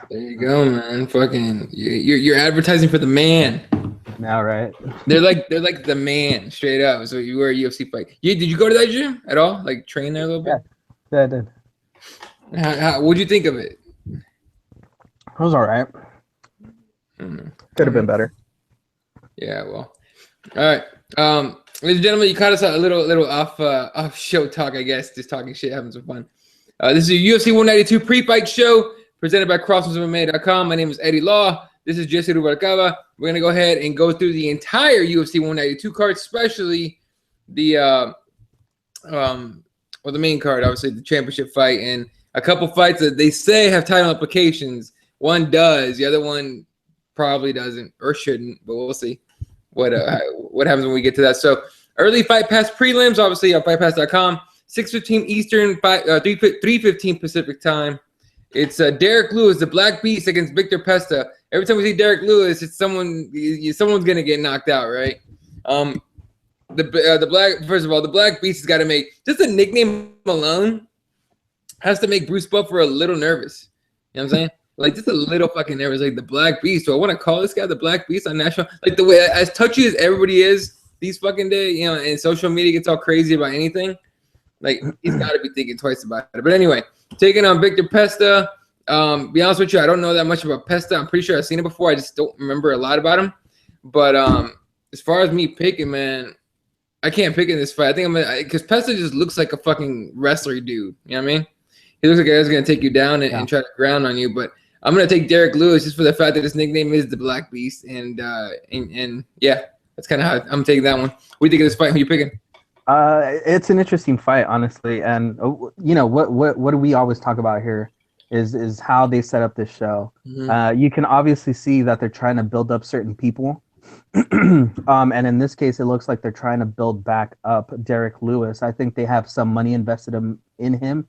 There you go, man. Fucking, you're advertising for the man. Now, right? They're like the man, straight up. So you were a UFC fight. Did you go to that gym at all? Like train there a little bit? Yeah, I did. What'd you think of it? It was all right. Could have been better. Yeah, well. All right. Ladies and gentlemen, you caught us a little off show talk, I guess. Just talking shit, having some fun. This is a UFC 192 pre-fight show presented by CrossBonesMMA.com. My name is Eddie Law. This is Jesse Ruvalcaba. We're gonna go ahead and go through the entire UFC 192 card, especially the the main card, obviously the championship fight, and a couple fights that they say have title implications. One does, the other one probably doesn't or shouldn't, but we'll see what happens when we get to that. So early Fight Pass prelims, obviously on FightPass.com, 6:15 Eastern, 3:15 Pacific time. It's Derek Lewis, the Black Beast, against Victor Pesta. Every time we see Derek Lewis, it's someone's gonna get knocked out, right? The Black Beast has got to make just the nickname alone has to make Bruce Buffer a little nervous. You know what I'm saying? Like just a little fucking nervous. Like the Black Beast. So I want to call this guy the Black Beast on national. Like the way as touchy as everybody is these fucking days, you know, and social media gets all crazy about anything. Like he's got to be thinking twice about it. But anyway, taking on Victor Pesta. Be honest with you, I don't know that much about Pesta. I'm pretty sure I've seen it before. I just don't remember a lot about him. But as far as me picking, man, I can't pick in this fight. I think because Pesta just looks like a fucking wrestler dude. You know what I mean? He looks like a guy who's gonna take you down and try to ground on you. But I'm gonna take Derek Lewis just for the fact that his nickname is the Black Beast, and yeah, that's kind of how I'm taking that one. What do you think of this fight? Who you picking? It's an interesting fight, honestly, and you know what do we always talk about here is how they set up this show. Mm-hmm. You can obviously see that they're trying to build up certain people. And in this case, it looks like they're trying to build back up Derek Lewis. I think they have some money invested in him.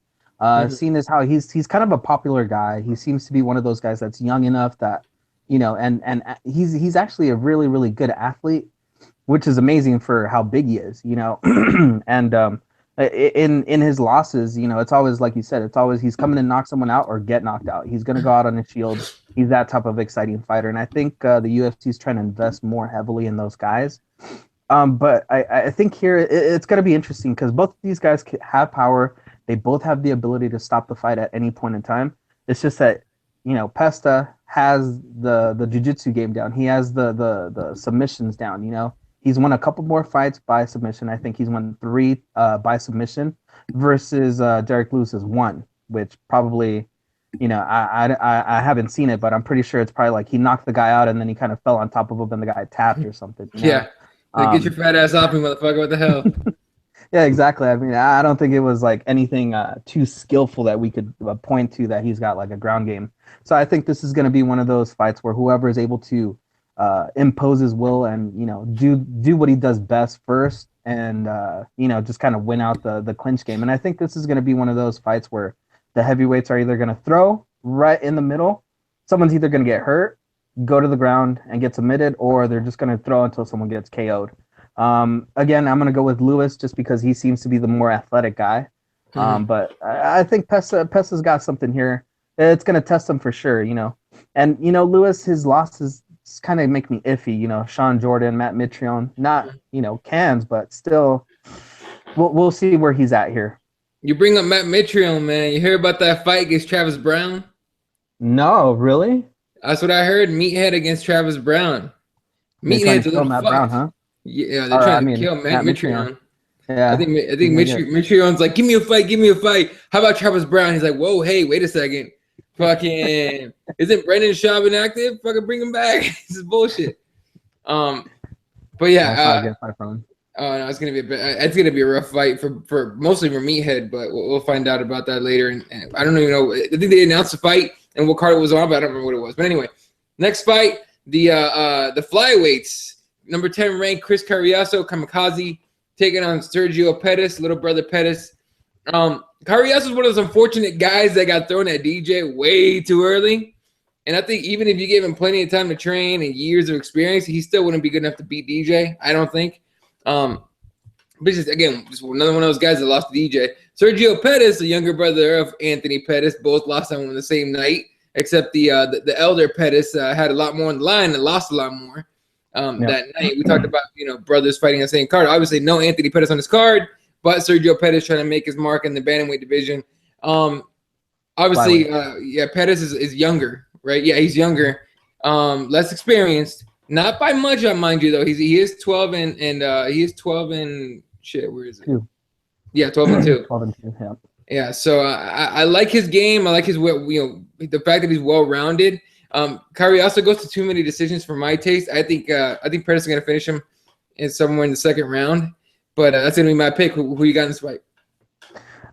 Seeing as how he's kind of a popular guy, he seems to be one of those guys that's young enough that, you know, and he's actually a really, really good athlete, which is amazing for how big he is, you know. And in his losses, you know, it's always like you said, it's always he's coming to knock someone out or get knocked out. He's gonna go out on his shield. He's that type of exciting fighter, and I think the UFC is trying to invest more heavily in those guys. But I think here it's going to be interesting because both of these guys have power. They both have the ability to stop the fight at any point in time. It's just that, you know, Pesta has the jiu-jitsu game down. He has the submissions down, you know. He's won a couple more fights by submission. I think he's won 3 by submission versus Derek Lewis has 1, which probably, you know, I haven't seen it, but I'm pretty sure it's probably like he knocked the guy out and then he kind of fell on top of him and the guy tapped or something. You know? Yeah. Like, get your fat ass off me, motherfucker. What the hell? Yeah, exactly. I mean, I don't think it was like anything too skillful that we could point to that he's got like a ground game. So I think this is going to be one of those fights where whoever is able to impose his will and, you know, do what he does best first and, you know, just kind of win out the clinch game. And I think this is going to be one of those fights where the heavyweights are either going to throw right in the middle. Someone's either going to get hurt, go to the ground and get submitted, or they're just going to throw until someone gets KO'd. Again, I'm going to go with Lewis just because he seems to be the more athletic guy. But I think Pesta's got something here. It's going to test him for sure, you know. And, you know, Lewis, his losses kind of make me iffy, you know. Sean Jordan, Matt Mitrione, not, you know, cans, but still, we'll see where he's at here. You bring up Matt Mitrione, man. You hear about that fight against Travis Brown? No, really? That's what I heard. Meathead against Travis Brown. Meathead's a little Matt Brown, huh? Yeah, they're trying to kill Matt Mitrione. Yeah, I think Mitrione's like, give me a fight. How about Travis Brown? He's like, whoa, hey, wait a second. Fucking, isn't Brendan Schaub inactive? Fucking bring him back. This is bullshit. But yeah, no, it's gonna be a rough fight for mostly for Meathead, but we'll find out about that later. And I don't even know. I think they announced the fight and what card it was on, but I don't remember what it was. But anyway, next fight, the flyweights, number 10 ranked Chris Carriazo Kamikaze taking on Sergio Pettis, little brother Pettis. Carriazo is one of those unfortunate guys that got thrown at DJ way too early. And I think even if you gave him plenty of time to train and years of experience, he still wouldn't be good enough to beat DJ, I don't think. But just another one of those guys that lost to DJ. Sergio Pettis, the younger brother of Anthony Pettis, both lost on the same night. except the elder Pettis had a lot more on the line and lost a lot more that night. We talked about, brothers fighting the same card. Obviously, no Anthony Pettis on his card, but Sergio Pettis trying to make his mark in the bantamweight division. Obviously, Pettis is younger, right? Yeah, he's younger, less experienced. Not by much, mind you, though. He is 12 and he is 12 and shit. Where is it? 2. Yeah, 12 and 2. 12 and 2. Yeah. Yeah. So I like his game. I like his the fact that he's well rounded. Kyrie also goes to too many decisions for my taste. I think Pettis is gonna finish him somewhere in the second round. But that's gonna be my pick. Who you got in this fight?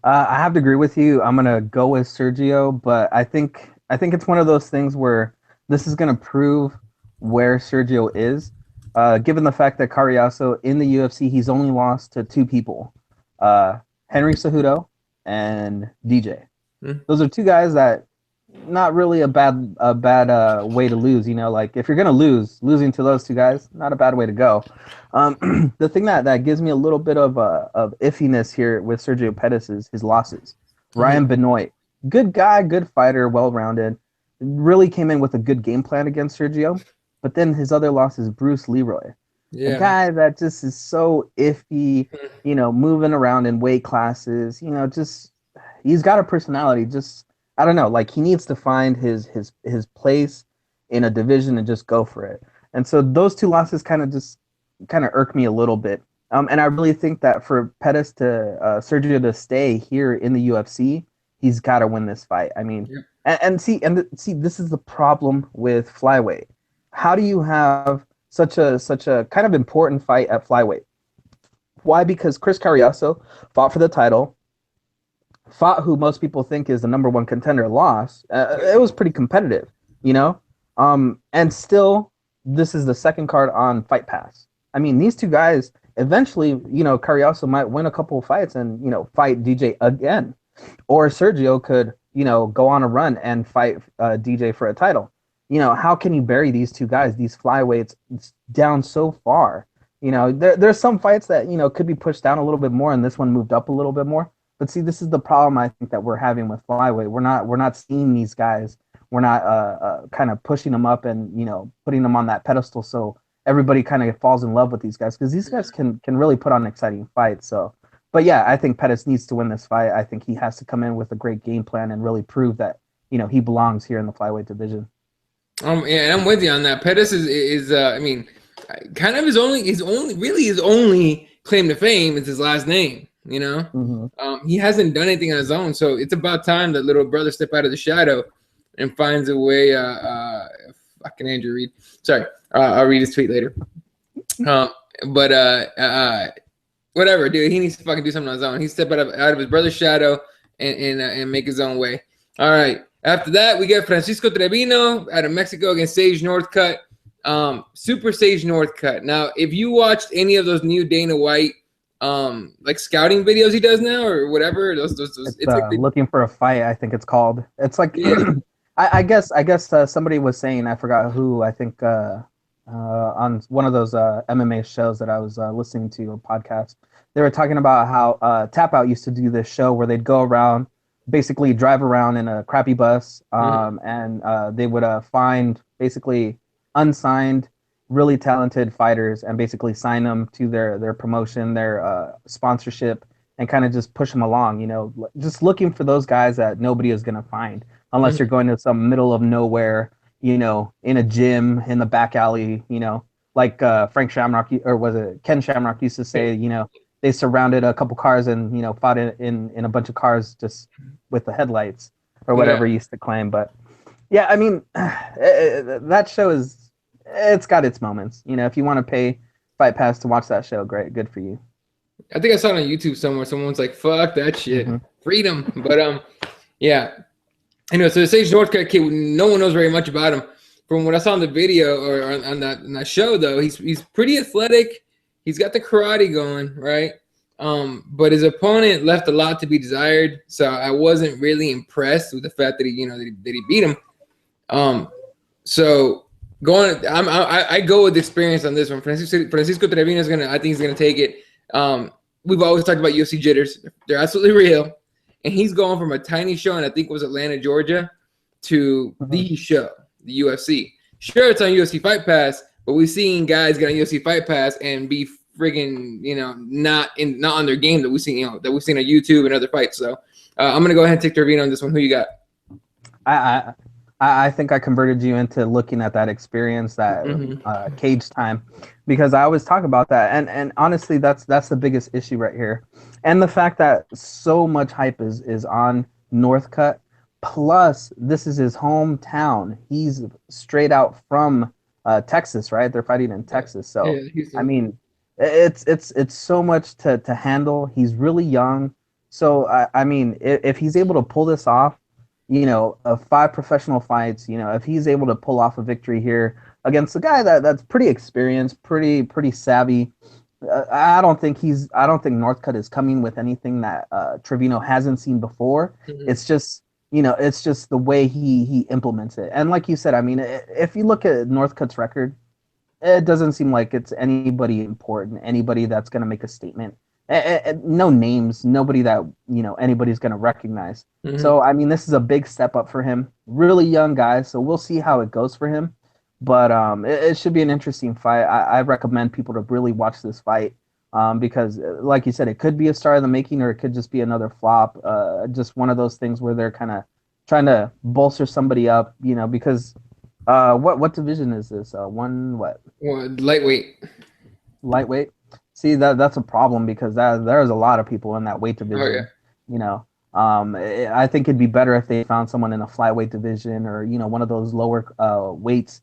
I have to agree with you. I'm gonna go with Sergio, but I think it's one of those things where this is gonna prove where Sergio is, given the fact that Carriazo in the UFC, he's only lost to 2 people, Henry Cejudo and DJ. Those are 2 guys that not really a bad way to lose. Like if you're gonna losing to those 2 guys, not a bad way to go. The thing that gives me a little bit of iffiness here with Sergio Pettis is his losses. Ryan Benoit, good guy, good fighter, well-rounded, really came in with a good game plan against Sergio. But then his other loss is Bruce Leroy, a guy that just is so iffy, moving around in weight classes, just he's got a personality. Just I don't know, like he needs to find his place in a division and just go for it. And so those 2 losses kind of irk me a little bit. And I really think that for Pettis to Sergio to stay here in the UFC, he's got to win this fight. I mean, and see, this is the problem with flyweight. How do you have such a kind of important fight at flyweight? Why? Because Chris Carriazo fought for the title, fought who most people think is the number 1 contender, lost. It was pretty competitive, and still this is the second card on Fight Pass. I mean, these 2 guys eventually, Carriazo might win a couple of fights and, fight DJ again, or Sergio could, go on a run and fight DJ for a title. How can you bury these 2 guys, these flyweights, down so far? There's some fights that, could be pushed down a little bit more, and this one moved up a little bit more. But see, this is the problem I think that we're having with flyweight. We're not seeing these guys. We're not kind of pushing them up and, putting them on that pedestal so everybody kind of falls in love with these guys, because these guys can really put on exciting fights. So, but yeah, I think Pettis needs to win this fight. I think he has to come in with a great game plan and really prove that, he belongs here in the flyweight division. Yeah, I'm with you on that. Pettis is I mean, kind of his only claim to fame is his last name. He hasn't done anything on his own, so it's about time that little brother step out of the shadow and finds a way. Fucking Andrew Reid. Sorry, I'll read his tweet later. Whatever, dude. He needs to fucking do something on his own. He step out of his brother's shadow and make his own way. All right. After that, we get Francisco Trevino out of Mexico against Sage Northcutt. Super Sage Northcutt. Now, if you watched any of those new Dana White like scouting videos he does now or whatever, those it's like looking for a fight, I think it's called. It's like I guess somebody was saying, I forgot who, I think on one of those MMA shows that I was listening to, a podcast, they were talking about how Tap Out used to do this show where they'd go around, basically drive around in a crappy bus, and they would find basically unsigned, really talented fighters and basically sign them to their promotion, their sponsorship, and kind of just push them along, just looking for those guys that nobody is going to find unless you're going to some middle of nowhere, in a gym, in the back alley, like Frank Shamrock, or was it Ken Shamrock used to say, they surrounded a couple cars and, fought in a bunch of cars just with the headlights or whatever he used to claim. But yeah, I mean, that show it's got its moments. If you want to pay Fight Pass to watch that show, great, good for you. I think I saw it on YouTube somewhere. Someone's like, fuck that shit. Freedom. But yeah. So the Sage Northcutt kid, no one knows very much about him. From what I saw in the video or on that show, though, he's pretty athletic. He's got the karate going, right? But his opponent left a lot to be desired. So I wasn't really impressed with the fact that he beat him. So I go with experience on this one. Francisco Trevino I think he's gonna take it. We've always talked about UFC jitters. They're absolutely real. And he's going from a tiny show, and I think it was Atlanta, Georgia, to the show, the UFC. Sure, it's on UFC Fight Pass, but we've seen guys get on UFC Fight Pass and be friggin', not on their game that we've seen, on YouTube and other fights. So I'm gonna go ahead and take the arena on this one. Who you got? I think I converted you into looking at that experience, that cage time, because I always talk about that, and honestly, that's the biggest issue right here, and the fact that so much hype is on Northcutt. Plus, this is his hometown. He's straight out from Texas, right? They're fighting in Texas, so yeah, I mean, it's so much to handle. He's really young, so I mean, if he's able to pull this off, 5 professional fights, if he's able to pull off a victory here against a guy that's pretty experienced, pretty savvy. I don't think Northcutt is coming with anything that Trevino hasn't seen before. It's just the way he implements it. And like you said, I mean, if you look at Northcutt's record, it doesn't seem like it's anybody important, anybody that's going to make a statement. No names, nobody that anybody's going to recognize. So I mean, this is a big step up for him. Really young guy, so we'll see how it goes for him. But it should be an interesting fight. I recommend people to really watch this fight because, like you said, it could be a star in the making, or it could just be another flop. Just one of those things where they're kind of trying to bolster somebody up, because what division is this? Lightweight. Lightweight. See, that's a problem because there's a lot of people in that weight division. Oh, yeah. I think it'd be better if they found someone in a flyweight division or one of those lower weights.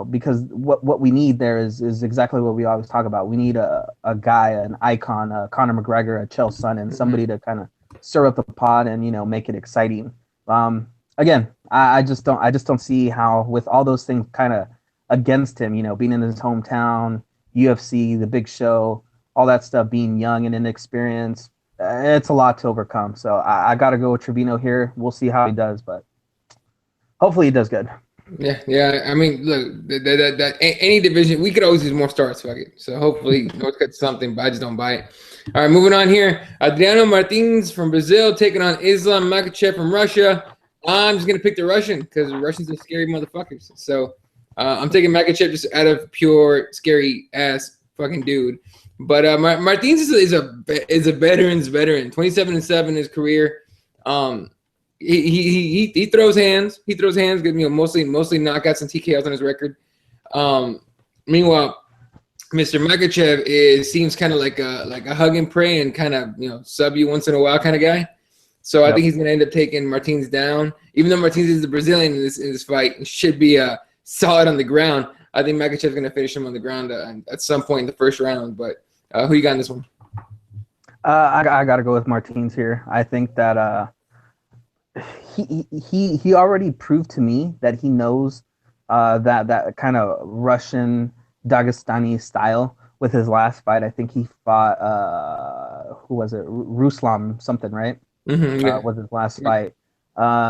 Because what we need there is exactly what we always talk about. We need a guy, an icon, Conor McGregor, a Chael Sonnen, somebody to kind of stir up the pot and make it exciting. Again, I just don't see how, with all those things kind of against him, being in his hometown, UFC, the big show, all that stuff, being young and inexperienced, it's a lot to overcome. So I got to go with Trevino here. We'll see how he does, but hopefully he does good. Yeah. I mean, look, that any division, we could always use more stars. Fuck it. So hopefully Northcutt's something, but I just don't buy it. All right, moving on here. Adriano Martins from Brazil taking on Islam Makhachev from Russia. I'm just going to pick the Russian because the Russians are scary motherfuckers. So I'm taking Makhachev just out of pure scary ass fucking dude. But Martins is a veteran's veteran. 27-7 in his career. He throws hands. He throws hands. Mostly knockouts and TKOs on his record. Meanwhile, Mr. Makhachev seems kind of like a hug and pray and kind of sub you once in a while kind of guy. So I think he's gonna end up taking Martins down. Even though Martins is the Brazilian in this fight, and should be solid on the ground. I think Makhachev's gonna finish him on the ground at some point in the first round. But who you got in this one? I got to go with Martins here. I think that he already proved to me that he knows that kind of Russian Dagestani style with his last fight. I think he fought who was it? Ruslan something, right? Was his last fight.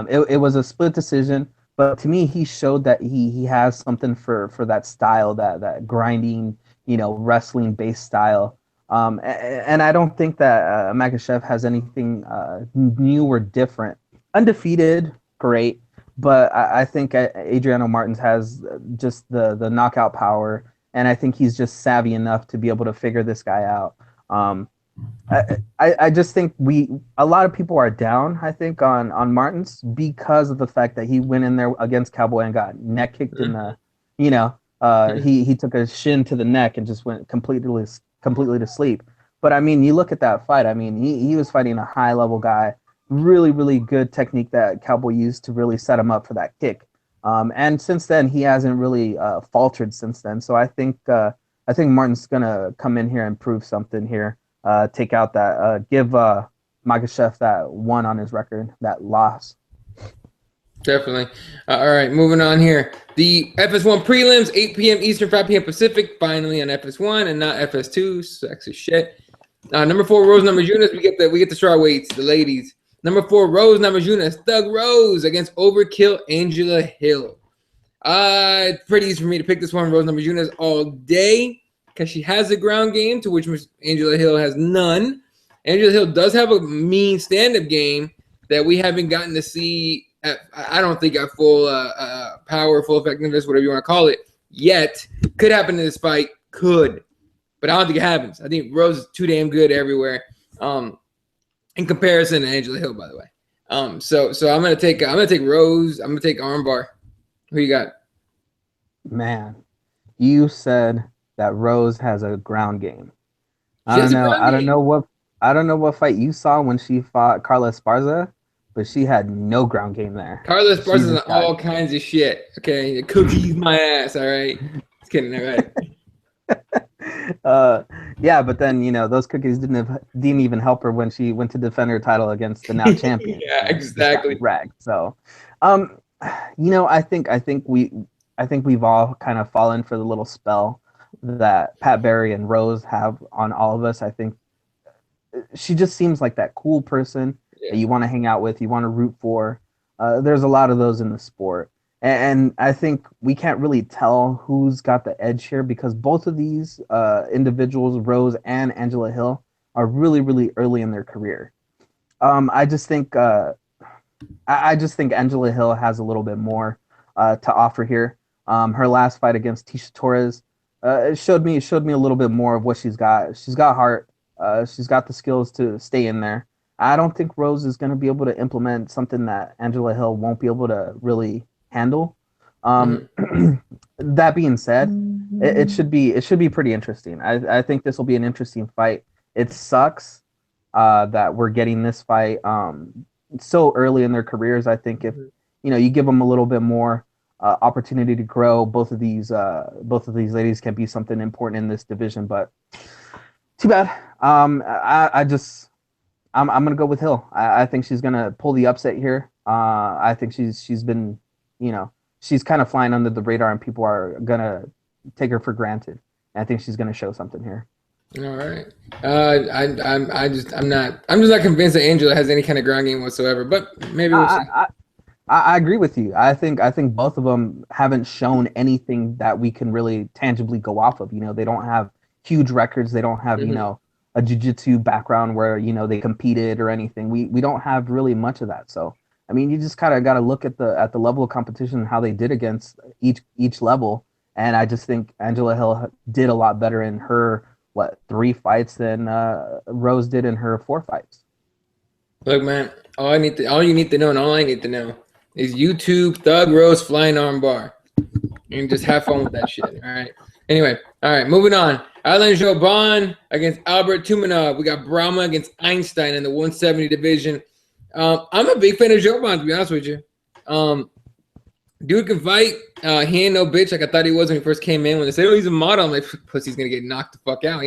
It was a split decision, but to me he showed that he has something for that style, that grinding, wrestling based style. And I don't think that Makhachev has anything new or different. Undefeated, great, but I think Adriano Martins has just the knockout power, and I think he's just savvy enough to be able to figure this guy out. I just think a lot of people are down, I think, on Martins because of the fact that he went in there against Cowboy and got neck kicked in the, he took a shin to the neck and just went completely to sleep. But I mean, you look at that fight. I mean, he was fighting a high level guy. Really, really good technique that Cowboy used to really set him up for that kick. And since then, he hasn't really faltered since then. So I think Martin's gonna come in here and prove something here. Take out that, give Makhachev that one on his record, that loss. Definitely. All right, moving on here. The FS1 prelims, 8 p.m. Eastern, 5 p.m. Pacific. Finally on FS1 and not FS2. Sexy shit. Number 4, Rose Namajunas. We get the straw weights, the ladies. Number 4, Rose Namajunas. Thug Rose against Overkill Angela Hill. It's pretty easy for me to pick this one, Rose Namajunas, all day because she has a ground game to which Angela Hill has none. Angela Hill does have a mean stand-up game that we haven't gotten to see I don't think at full power, full effectiveness, whatever you want to call it, yet. Could happen in this fight, but I don't think it happens. I think Rose is too damn good everywhere. In comparison to Angela Hill, by the way. So I'm gonna take Rose. I'm gonna take armbar. Who you got? Man, you said that Rose has a ground game. I don't know. I don't know what fight you saw when she fought Carla Esparza, but she had no ground game there. Carla Esparza's on all kinds of shit. Okay, cookies my ass. All right, just kidding. All right. Yeah, but then those cookies didn't even help her when she went to defend her title against the now champion. Yeah, exactly. Ragged. So, I think we've all kind of fallen for the little spell that Pat Barry and Rose have on all of us. I think she just seems like that cool person that you want to hang out with, you want to root for. There's a lot of those in the sport. And I think we can't really tell who's got the edge here because both of these individuals, Rose and Angela Hill, are really, really early in their career. I just think Angela Hill has a little bit more to offer here. Her last fight against Tisha Torres it showed me a little bit more of what she's got. She's got heart. She's got the skills to stay in there. I don't think Rose is going to be able to implement something that Angela Hill won't be able to really handle. That being said, it should be pretty interesting. I think this will be an interesting fight. It sucks that we're getting this fight so early in their careers. I think if you give them a little bit more opportunity to grow, both of these ladies can be something important in this division. But too bad. I'm gonna go with Hill. I think she's gonna pull the upset here. I think she's been, she's kind of flying under the radar, and people are gonna take her for granted. I think she's gonna show something here. All right. I'm just not convinced that Angela has any kind of ground game whatsoever. But maybe we'll see. I agree with you. I think both of them haven't shown anything that we can really tangibly go off of. They don't have huge records. They don't have a jiu-jitsu background where they competed or anything. We don't have really much of that. So I mean, you just kind of got to look at the level of competition and how they did against each level. And I just think Angela Hill did a lot better in her 3 fights than Rose did in her 4 fights. Look, man, all you need to know, and all I need to know is YouTube Thug Rose flying armbar, and just have fun with that shit. All right. Anyway, all right, moving on. Alan Jouban against Albert Tumanov. We got Brahma against Einstein in the 170 division. I'm a big fan of Jouban, to be honest with you. Dude can fight. He ain't no bitch like I thought he was when he first came in. When they said, "Oh, he's a model," I'm like, "Pussy's gonna get knocked the fuck out."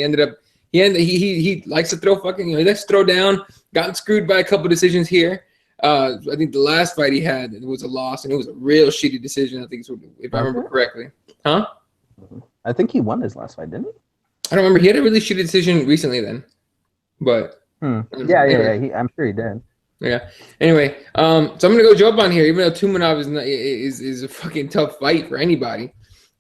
He likes to throw fucking. He likes to throw down. Gotten screwed by a couple decisions here. I think the last fight he had was a loss, and it was a real shitty decision. I think, if I remember correctly. Huh? I think he won his last fight, didn't he? I don't remember. He had a really shitty decision recently then, but yeah. I'm sure he did. Yeah. Anyway, so I'm gonna go Jouban here, even though Tumanov is a fucking tough fight for anybody.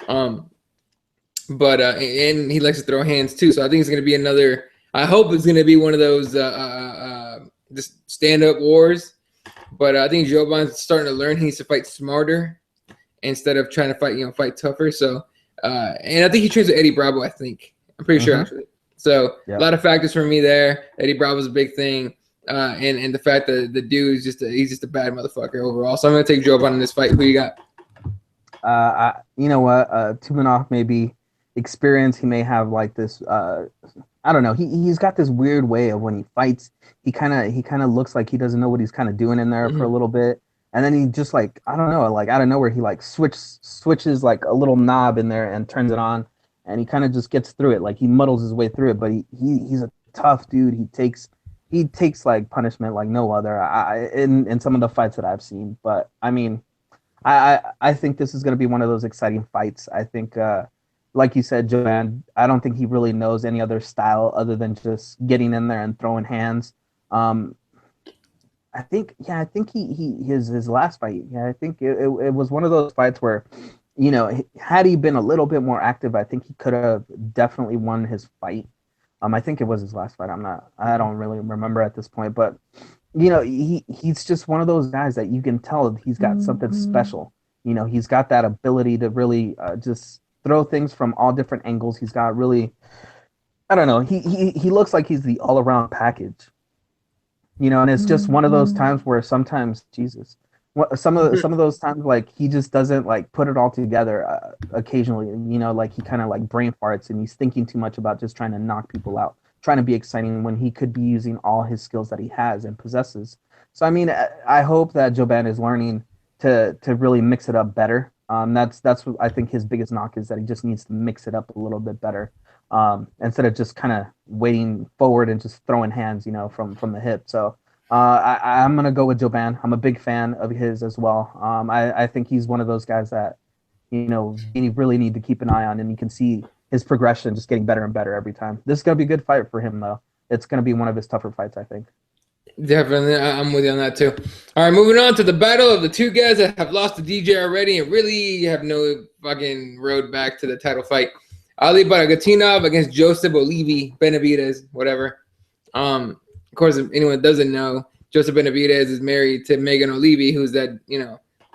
But and he likes to throw hands too, so I think it's gonna be another. I hope it's gonna be one of those just stand-up wars. But I think Jouban's starting to learn he needs to fight smarter instead of trying to fight tougher. So, and I think he trains with Eddie Bravo. I think I'm pretty sure actually. So a lot of factors for me there. Eddie Bravo's a big thing. And the fact that the dude is he's just a bad motherfucker overall. So I'm gonna take Jouban in this fight. Who you got? You know what? Tumanov maybe experience. He may have like this. I don't know. He's got this weird way of when he fights. He kind of looks like he doesn't know what he's kind of doing in there for a little bit, and then he just I don't know, out of nowhere he switches like a little knob in there and turns it on, and he kind of just gets through it. Like he muddles his way through it, but he's a tough dude. He takes like punishment like no other in some of the fights that I've seen. But I mean, I think this is going to be one of those exciting fights. I think, like you said, Jouban, I don't think he really knows any other style other than just getting in there and throwing hands. I think his last fight. Yeah, I think it was one of those fights where, had he been a little bit more active, I think he could have definitely won his fight. I think it was his last fight. I don't really remember at this point, but he's just one of those guys that you can tell he's got something special. He's got that ability to really just throw things from all different angles. He's got really, I don't know, he looks like he's the all around package. And it's just one of those times where sometimes Jesus, some of those times like he just doesn't like put it all together. Occasionally, like he kind of like brain farts and he's thinking too much about just trying to knock people out, trying to be exciting when he could be using all his skills that he has and possesses. So I mean, I hope that Joban is learning to really mix it up better. That's what I think his biggest knock is, that he just needs to mix it up a little bit better, instead of just kind of waiting forward and just throwing hands, from the hip. So I'm gonna go with Joban. I'm a big fan of his as well. I think he's one of those guys that you really need to keep an eye on, and you can see his progression just getting better and better every time. This is gonna be a good fight for him, though. It's gonna be one of his tougher fights, I think. Definitely, I'm with you on that too. All right, moving on to the battle of the two guys that have lost to DJ already and really have no fucking road back to the title fight. Ali Baragatinov against Joseph Olivi Benavidez, whatever. Of course, if anyone doesn't know, Joseph Benavidez is married to Megan Olivi, who's that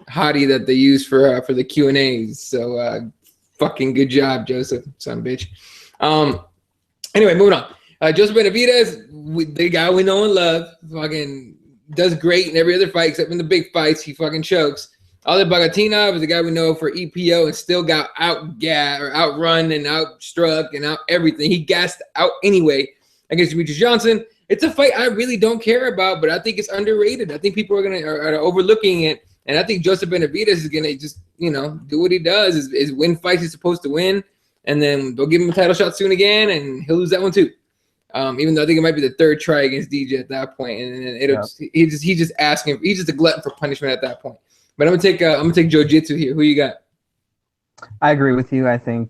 hottie that they use for the Q&As. So fucking good job, Joseph, son of a bitch. Anyway, moving on. Joseph Benavidez, the guy we know and love, fucking does great in every other fight except in the big fights. He fucking chokes. Ali Bagatinov is the guy we know for EPO and still got outrun and outstruck and out everything. He gassed out anyway against Demetrius Johnson. It's a fight I really don't care about, but I think it's underrated. I think people are overlooking it, and I think Joseph Benavidez is gonna just do what he does, is win fights he's supposed to win, and then they'll give him a title shot soon again, and he'll lose that one too. Even though I think it might be the third try against DJ at that point, and he's just asking. He's just a glutton for punishment at that point. But I'm gonna take Jiu-Jitsu here. Who you got? I agree with you. I think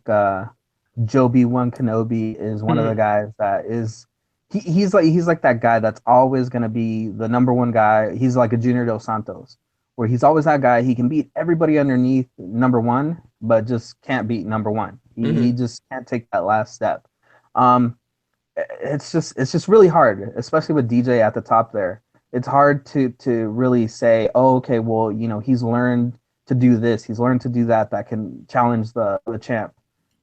Joby One Kenobi is one of the guys that is. He's like that guy that's always gonna be the number one guy. He's like a Junior Dos Santos, where he's always that guy. He can beat everybody underneath number one, but just can't beat number one. He just can't take that last step. It's just really hard, especially with DJ at the top there. It's hard to really say, oh, okay, well, he's learned to do this, he's learned to do that can challenge the champ.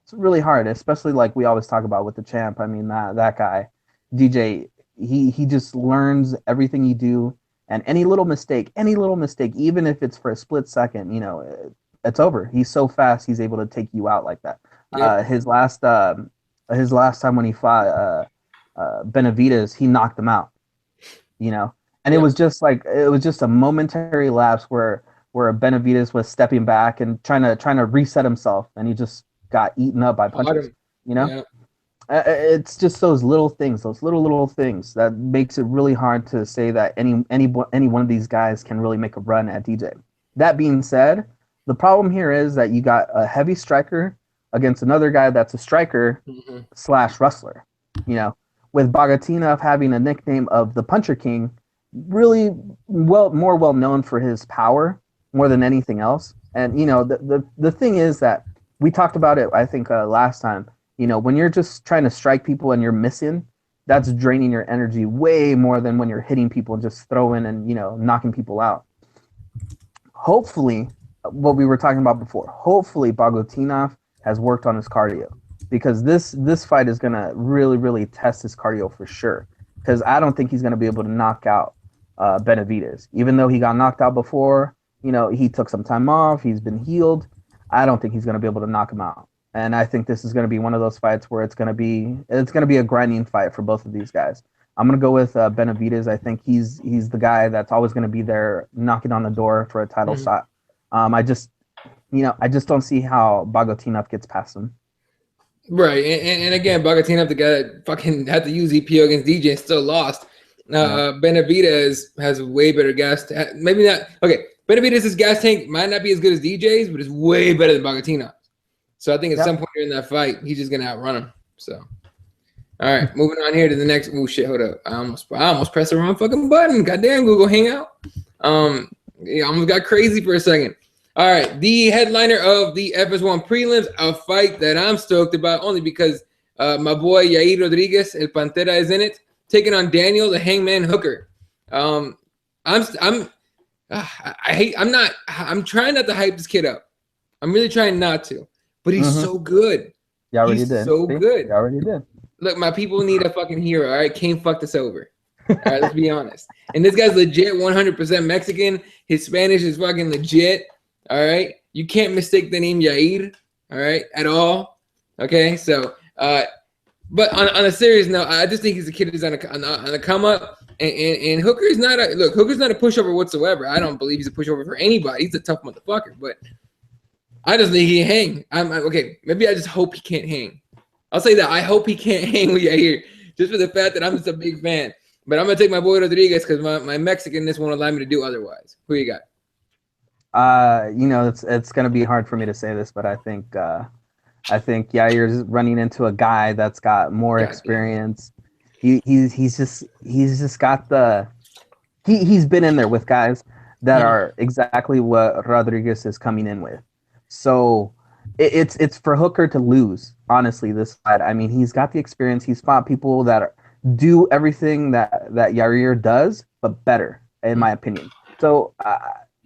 It's really hard, especially like we always talk about with the champ. I mean, that guy, DJ, he just learns everything you do, and any little mistake, even if it's for a split second, it's over. He's so fast, he's able to take you out like that. Yep. His last time when he fought Benavidez, he knocked him out, and it was just a momentary lapse where Benavidez was stepping back and trying to reset himself, and he just got eaten up by punches. Yeah. It's just those little things that makes it really hard to say that any one of these guys can really make a run at DJ. That being said, the problem here is that you got a heavy striker against another guy that's a striker / wrestler. With Bagatinov having a nickname of the Puncher King, really more well known for his power more than anything else. And the thing is that we talked about it, I think, last time. When you're just trying to strike people and you're missing, that's draining your energy way more than when you're hitting people and just throwing and knocking people out. Hopefully, what we were talking about before, hopefully Bagatinov has worked on his cardio, because this fight is going to really, really test his cardio for sure, because I don't think he's going to be able to knock out Benavidez. Even though he got knocked out before, he took some time off, he's been healed. I don't think he's going to be able to knock him out. And I think this is going to be one of those fights where it's going to be a grinding fight for both of these guys. I'm going to go with Benavidez. I think he's the guy that's always going to be there knocking on the door for a title shot. I just don't see how Bagatinov gets past him. Right, and again, Bagatinov, the guy that fucking had to use EPO against DJ and still lost. Benavidez has a way better gas. Maybe not. Okay, Benavidez's gas tank might not be as good as DJ's, but it's way better than Bagatinov. So I think at some point during that fight, he's just gonna outrun him. So, all right, moving on here to the next. Oh shit, hold up! I almost pressed the wrong fucking button. Goddamn, Google Hangout. I almost got crazy for a second. All right, the headliner of the FS1 prelims, a fight that I'm stoked about only because my boy Yair Rodriguez, El Pantera, is in it, taking on Daniel the Hangman Hooker. Um, I'm trying not to hype this kid up. I'm really trying not to, but he's so good. You already He's did. so See? good. You already did. Look, my people need a fucking hero. All right, Kane fucked us over. All right, let's be honest. And this guy's legit 100% Mexican. His Spanish is fucking legit. All right, you can't mistake the name Yair. All right, at all. Okay, so but on a serious note, I just think he's a kid who's on a come up. And Hooker's not a pushover whatsoever. I don't believe he's a pushover for anybody. He's a tough motherfucker, but I just think he can hang. I'm okay. Maybe I just hope he can't hang. I'll say that. I hope he can't hang with Yair, just for the fact that I'm just a big fan. But I'm gonna take my boy Rodriguez because my Mexicanness won't allow me to do otherwise. Who you got? It's gonna be hard for me to say this, but I think Yair's running into a guy that's got more experience. He's just got he's been in there with guys that are exactly what Rodriguez is coming in with. So it's for Hooker to lose, honestly, this fight. I mean, he's got the experience. He's fought people that do everything that Yair does, but better, in my opinion. So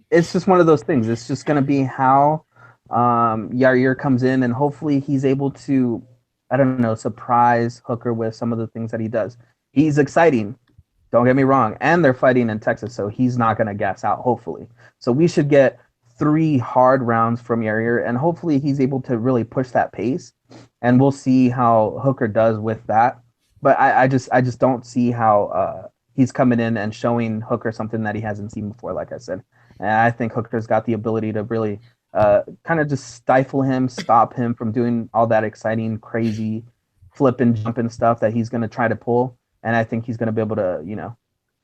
it's just one of those things. It's just going to be how Yair comes in, and hopefully he's able to, I don't know, surprise Hooker with some of the things that he does. He's exciting, don't get me wrong, and they're fighting in Texas, so he's not going to gas out, hopefully. So we should get 3 hard rounds from Yair, and hopefully he's able to really push that pace, and we'll see how Hooker does with that. But I just don't see how he's coming in and showing Hooker something that he hasn't seen before, like I said. And I think Hooker's got the ability to really kind of just stifle him, stop him from doing all that exciting, crazy flip and jump and stuff that he's going to try to pull. And I think he's going to be able to,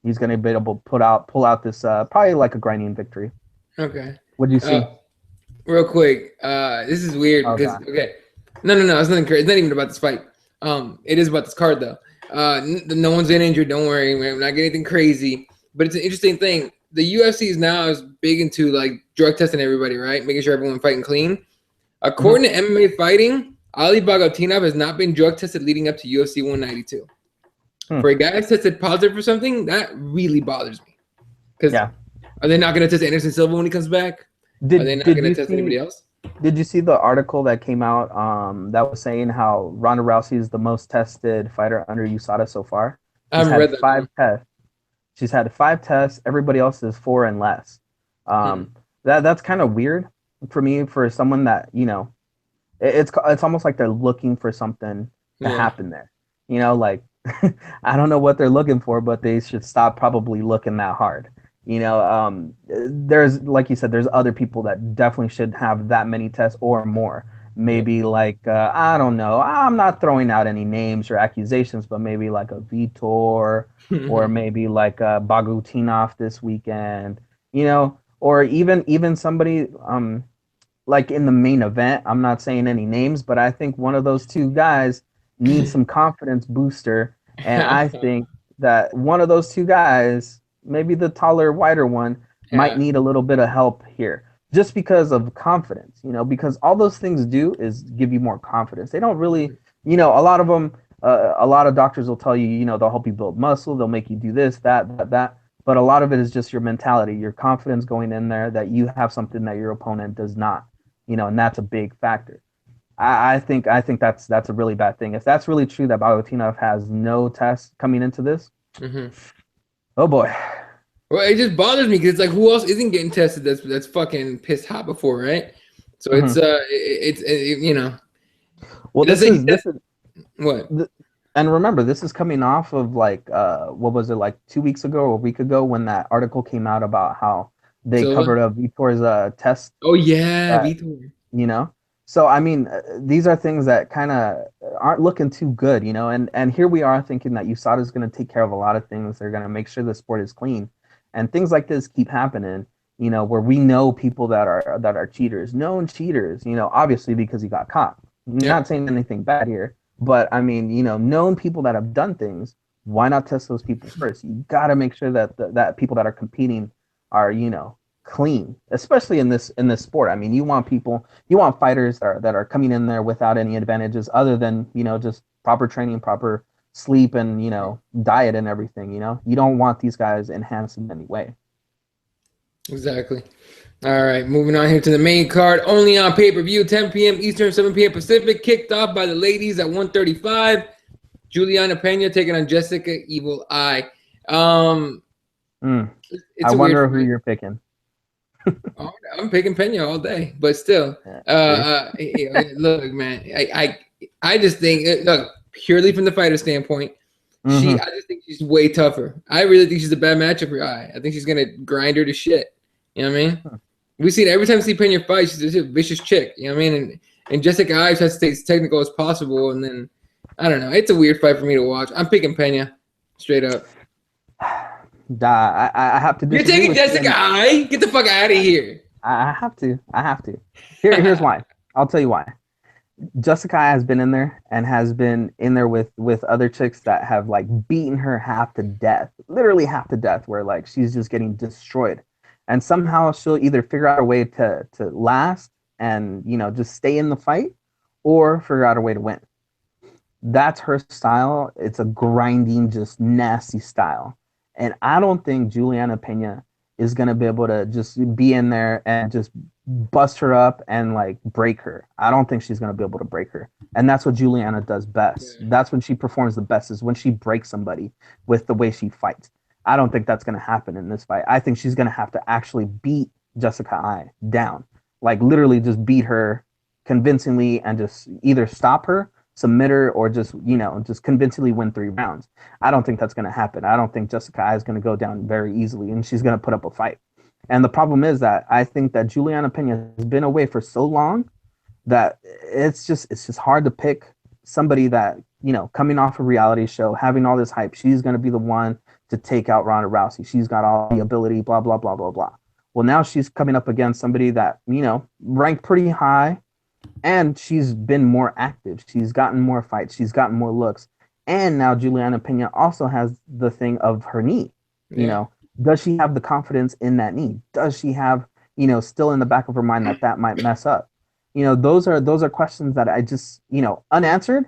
he's going to be able to pull out this probably like a grinding victory. Okay. What do you see? Real quick, this is weird because no, it's nothing crazy. It's not even about this fight. It is about this card though. No one's been injured. Don't worry, we're not getting anything crazy. But it's an interesting thing. The UFC is now big into like drug testing everybody, right? Making sure everyone fighting clean. According to MMA fighting, Ali Bagotinov has not been drug tested leading up to UFC 192. For a guy that's tested positive for something, that really bothers me. Because are they not going to test Anderson Silva when he comes back? Are they not going to test anybody else? Did you see the article that came out that was saying how Ronda Rousey is the most tested fighter under USADA so far? I haven't read that. 5 tests. She's had 5 tests. Everybody else is 4 and less. That's kind of weird for me, for someone that, it's almost like they're looking for something to happen there. Like I don't know what they're looking for, but they should stop probably looking that hard. There's, like you said, there's other people that definitely should have that many tests or more. Maybe like, I don't know, I'm not throwing out any names or accusations, but maybe like a Vitor or maybe like a Bagutinov this weekend, or even somebody like in the main event. I'm not saying any names, but I think one of those 2 guys needs some confidence booster. And I think that one of those 2 guys, maybe the taller, wider one, might need a little bit of help here. Just because of confidence, because all those things do is give you more confidence. They don't really, a lot of them, a lot of doctors will tell you, they'll help you build muscle. They'll make you do this, that. But a lot of it is just your mentality, your confidence going in there that you have something that your opponent does not, and that's a big factor. I think that's a really bad thing. If that's really true that Bagotinov has no tests coming into this, oh boy. Well, it just bothers me because it's like, who else isn't getting tested that's fucking pissed hot before, right? So it's Well, this is what? And remember, this is coming off of like what was it, like 2 weeks ago or a week ago when that article came out about how they covered up Vitor's test. Oh yeah, Vitor. So I mean, these are things that kind of aren't looking too good, and here we are thinking that USADA is going to take care of a lot of things. They're going to make sure the sport is clean. And things like this keep happening, where we know people that are cheaters, known cheaters, obviously because he got caught. Not saying anything bad here, but I mean, known people that have done things. Why not test those people first? You got to make sure that that people that are competing are, clean, especially in this sport. I mean, you want fighters that are coming in there without any advantages other than, just proper training, proper sleep and, you know, diet and everything. You know, you don't want these guys enhanced in any way. Exactly. All right, moving on here to the main card. Only on pay-per-view, 10 p.m. Eastern, 7 p.m. Pacific. Kicked off by the ladies at 135. Juliana Pena taking on Jessica Evil Eye. I wonder who you're picking. I'm picking Pena all day, but still, look, man, I just think, look, purely from the fighter standpoint, I just think she's way tougher. I really think she's a bad matchup for Eye. I think she's gonna grind her to shit. You know what I mean? We've seen every time we see Pena fight, she's a vicious chick. You know what I mean? And Jessica Eye tries to stay as technical as possible, and then I don't know. It's a weird fight for me to watch. I'm picking Pena, straight up. I have to. You're taking Jessica Eye? Get the fuck out of here. I have to. Here's why. I'll tell you why. Jessica has been in there and has been in there with other chicks that have like beaten her half to death, literally half to death, where like she's just getting destroyed. And somehow she'll either figure out a way to last and, you know, just stay in the fight, or figure out a way to win. That's her style. It's a grinding, just nasty style. And I don't think Juliana Pena is going to be able to just be in there and just bust her up and like break her. I don't think she's going to be able to break her. And that's what Juliana does best. That's when she performs the best, is when she breaks somebody with the way she fights. I don't think that's going to happen in this fight. I think she's going to have to actually beat Jessica Eye down. Like literally just beat her convincingly and just either stop her, submit her, or just, you know, just convincingly win 3 rounds. I don't think that's going to happen. I don't think Jessica Eye is going to go down very easily, and she's going to put up a fight. And the problem is that I think that Juliana Pena has been away for so long that it's just hard to pick somebody that, you know, coming off a reality show, having all this hype, she's going to be the one to take out Ronda Rousey. She's got all the ability, blah, blah, blah, blah, blah. Well, now she's coming up against somebody that, you know, ranked pretty high, and she's been more active. She's gotten more fights. She's gotten more looks. And now Juliana Pena also has the thing of her knee. You know, does she have the confidence in that knee? Does she have, you know, still in the back of her mind that might mess up? You know, those are questions that I just, you know, unanswered.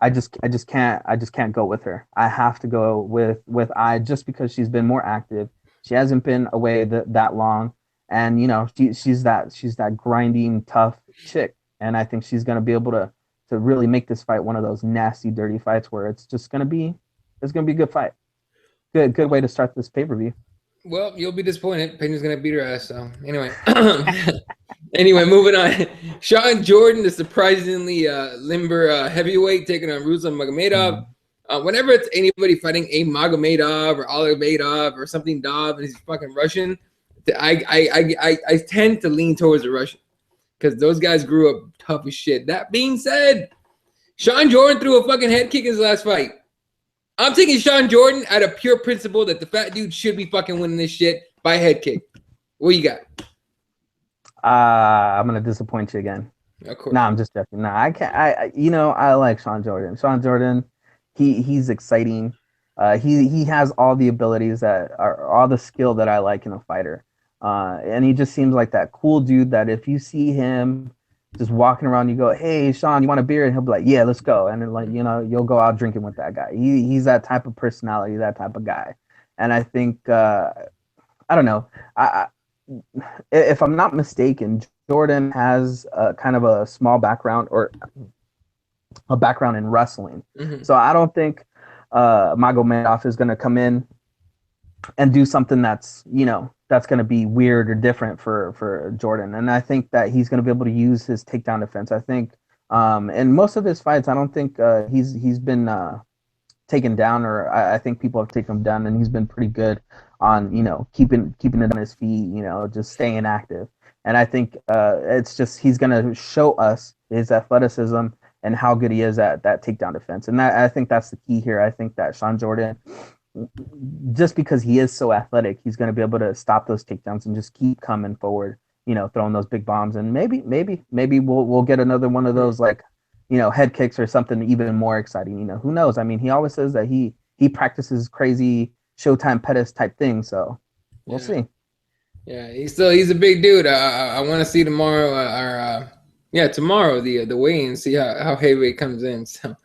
I just can't go with her. I have to go with Eye, just because she's been more active. She hasn't been away that long, and you know, she's that grinding, tough chick, and I think she's gonna be able to really make this fight one of those nasty, dirty fights where it's gonna be a good fight. Good way to start this pay-per-view. Well, you'll be disappointed. Pena's gonna beat her ass. So anyway, anyway, moving on. Sean Jordan, the surprisingly limber heavyweight, taking on Ruslan Magomedov. Whenever it's anybody fighting a Magomedov or Oliveidov or something Dov, and he's fucking Russian, I tend to lean towards the Russian, because those guys grew up tough as shit. That being said, Sean Jordan threw a fucking head kick in his last fight. I'm taking Sean Jordan out of pure principle that the fat dude should be fucking winning this shit by head kick. What you got? I'm gonna disappoint you again. Of course. Nah, I'm just joking. Nah, I can't. I like Sean Jordan. Sean Jordan, he's exciting. He has all the abilities that are all the skill that I like in a fighter. And he just seems like that cool dude that if you see him just walking around, you go, "Hey, Sean, you want a beer?" And he'll be like, "Yeah, let's go." And then, like, you know, you'll go out drinking with that guy. He's that type of personality, that type of guy. And I think, I don't know, if I'm not mistaken, Jordan has kind of a small background, or a background in wrestling. So I don't think Magomedov is going to come in and do something that's, you know, that's going to be weird or different for Jordan. And I think that he's going to be able to use his takedown defense. I think in most of his fights, I don't think he's been taken down, or I think people have taken him down, and he's been pretty good on, you know, keeping it on his feet, you know, just staying active. And I think it's just, he's going to show us his athleticism and how good he is at that takedown defense. And I think that's the key here. I think that Sean Jordan, just because he is so athletic, he's going to be able to stop those takedowns and just keep coming forward, you know, throwing those big bombs. And maybe we'll get another one of those, like, you know, head kicks or something even more exciting. You know, who knows? I mean, he always says that he practices crazy Showtime Pettis type things. So we'll see. Yeah, he's a big dude. I want to see tomorrow, tomorrow the weigh-in, see how heavyweight comes in. So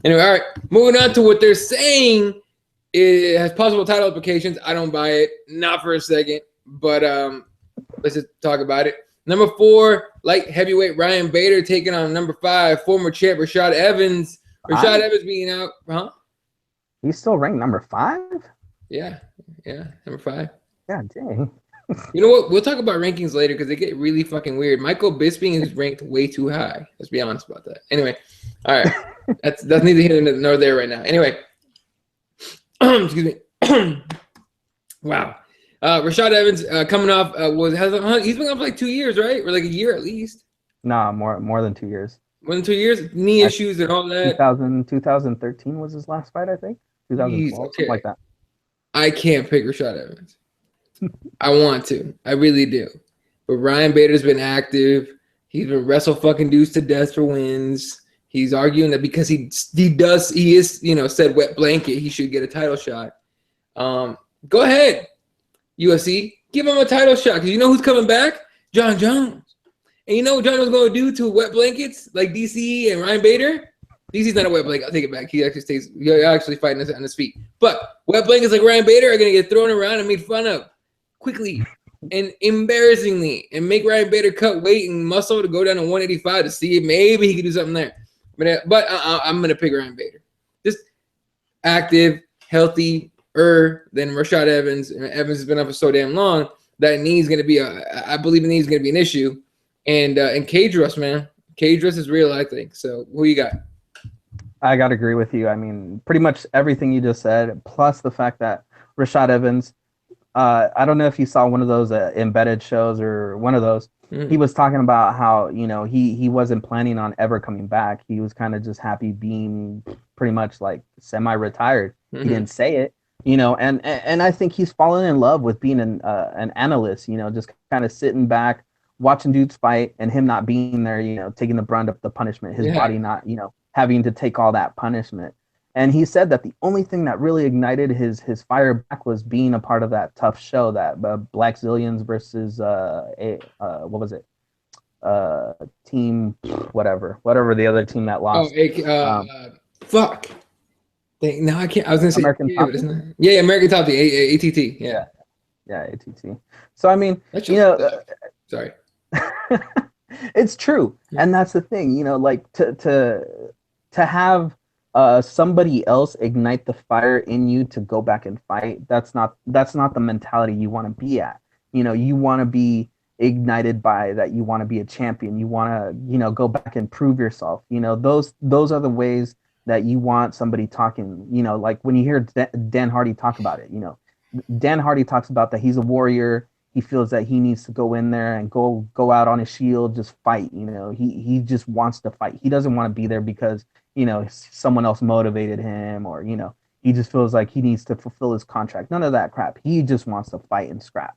Anyway, all right, moving on to what they're saying. It has possible title implications. I don't buy it, not for a second. But let's just talk about it. Number 4, light heavyweight Ryan Bader taking on number 5, former champ Rashad Evans. Rashad Evans being out, huh? He's still ranked number 5? Yeah, number 5. God dang. You know what? We'll talk about rankings later because they get really fucking weird. Michael Bisping is ranked way too high. Let's be honest about that. Anyway, all right. That's neither here nor there right now. Anyway, excuse me. Wow. Rashad Evans coming off he's been off for like 2 years, right? Or like a year at least. Nah, more than 2 years. More than 2 years? Knee issues and all that. 2013 was his last fight, I think. 2012, something like that. I can't pick Rashad Evans. I want to. I really do. But Ryan Bader's been active. He's been wrestle fucking dudes to death for wins. He's arguing that because he is, said wet blanket, he should get a title shot. Go ahead, UFC. Give him a title shot because you know who's coming back? John Jones. And you know what John was going to do to wet blankets like DC and Ryan Bader? DC's not a wet blanket. I'll take it back. He actually fighting on his feet. But wet blankets like Ryan Bader are going to get thrown around and made fun of quickly and embarrassingly and make Ryan Bader cut weight and muscle to go down to 185 to see if maybe he could do something there. But I'm going to pick Ryan Bader. Just active, healthier than Rashad Evans. And Evans has been up for so damn long that knee is going to be I believe the knee is going to be an issue. And cage rust, man. Cage rust is real, I think. So who you got? I got to agree with you. I mean, pretty much everything you just said, plus the fact that Rashad Evans, I don't know if you saw one of those embedded shows or one of those. Mm-hmm. He was talking about how, he wasn't planning on ever coming back. He was kind of just happy being pretty much like semi-retired. Mm-hmm. He didn't say it, and I think he's fallen in love with being an analyst, just kind of sitting back, watching dudes fight and him not being there, taking the brunt of the punishment, his body not, having to take all that punishment. And he said that the only thing that really ignited his fire back was being a part of that tough show, that Black Zillions versus what was it? Team whatever the other team that lost. Fuck. No, I can't. I was gonna say American Top Team. Yeah, American Top Team, ATT. Yeah, ATT. So I mean, sorry. It's true, and that's the thing. Like to have somebody else ignite the fire in you to go back and fight. That's not the mentality you want to be at. You want to be ignited by that. You want to be a champion. You want to, go back and prove yourself. Those are the ways that you want somebody talking, like when you hear Dan Hardy talk about it, Dan Hardy talks about that he's a warrior. He feels that he needs to go in there and go out on his shield, just fight. He just wants to fight. He doesn't want to be there because, someone else motivated him or, he just feels like he needs to fulfill his contract. None of that crap. He just wants to fight and scrap.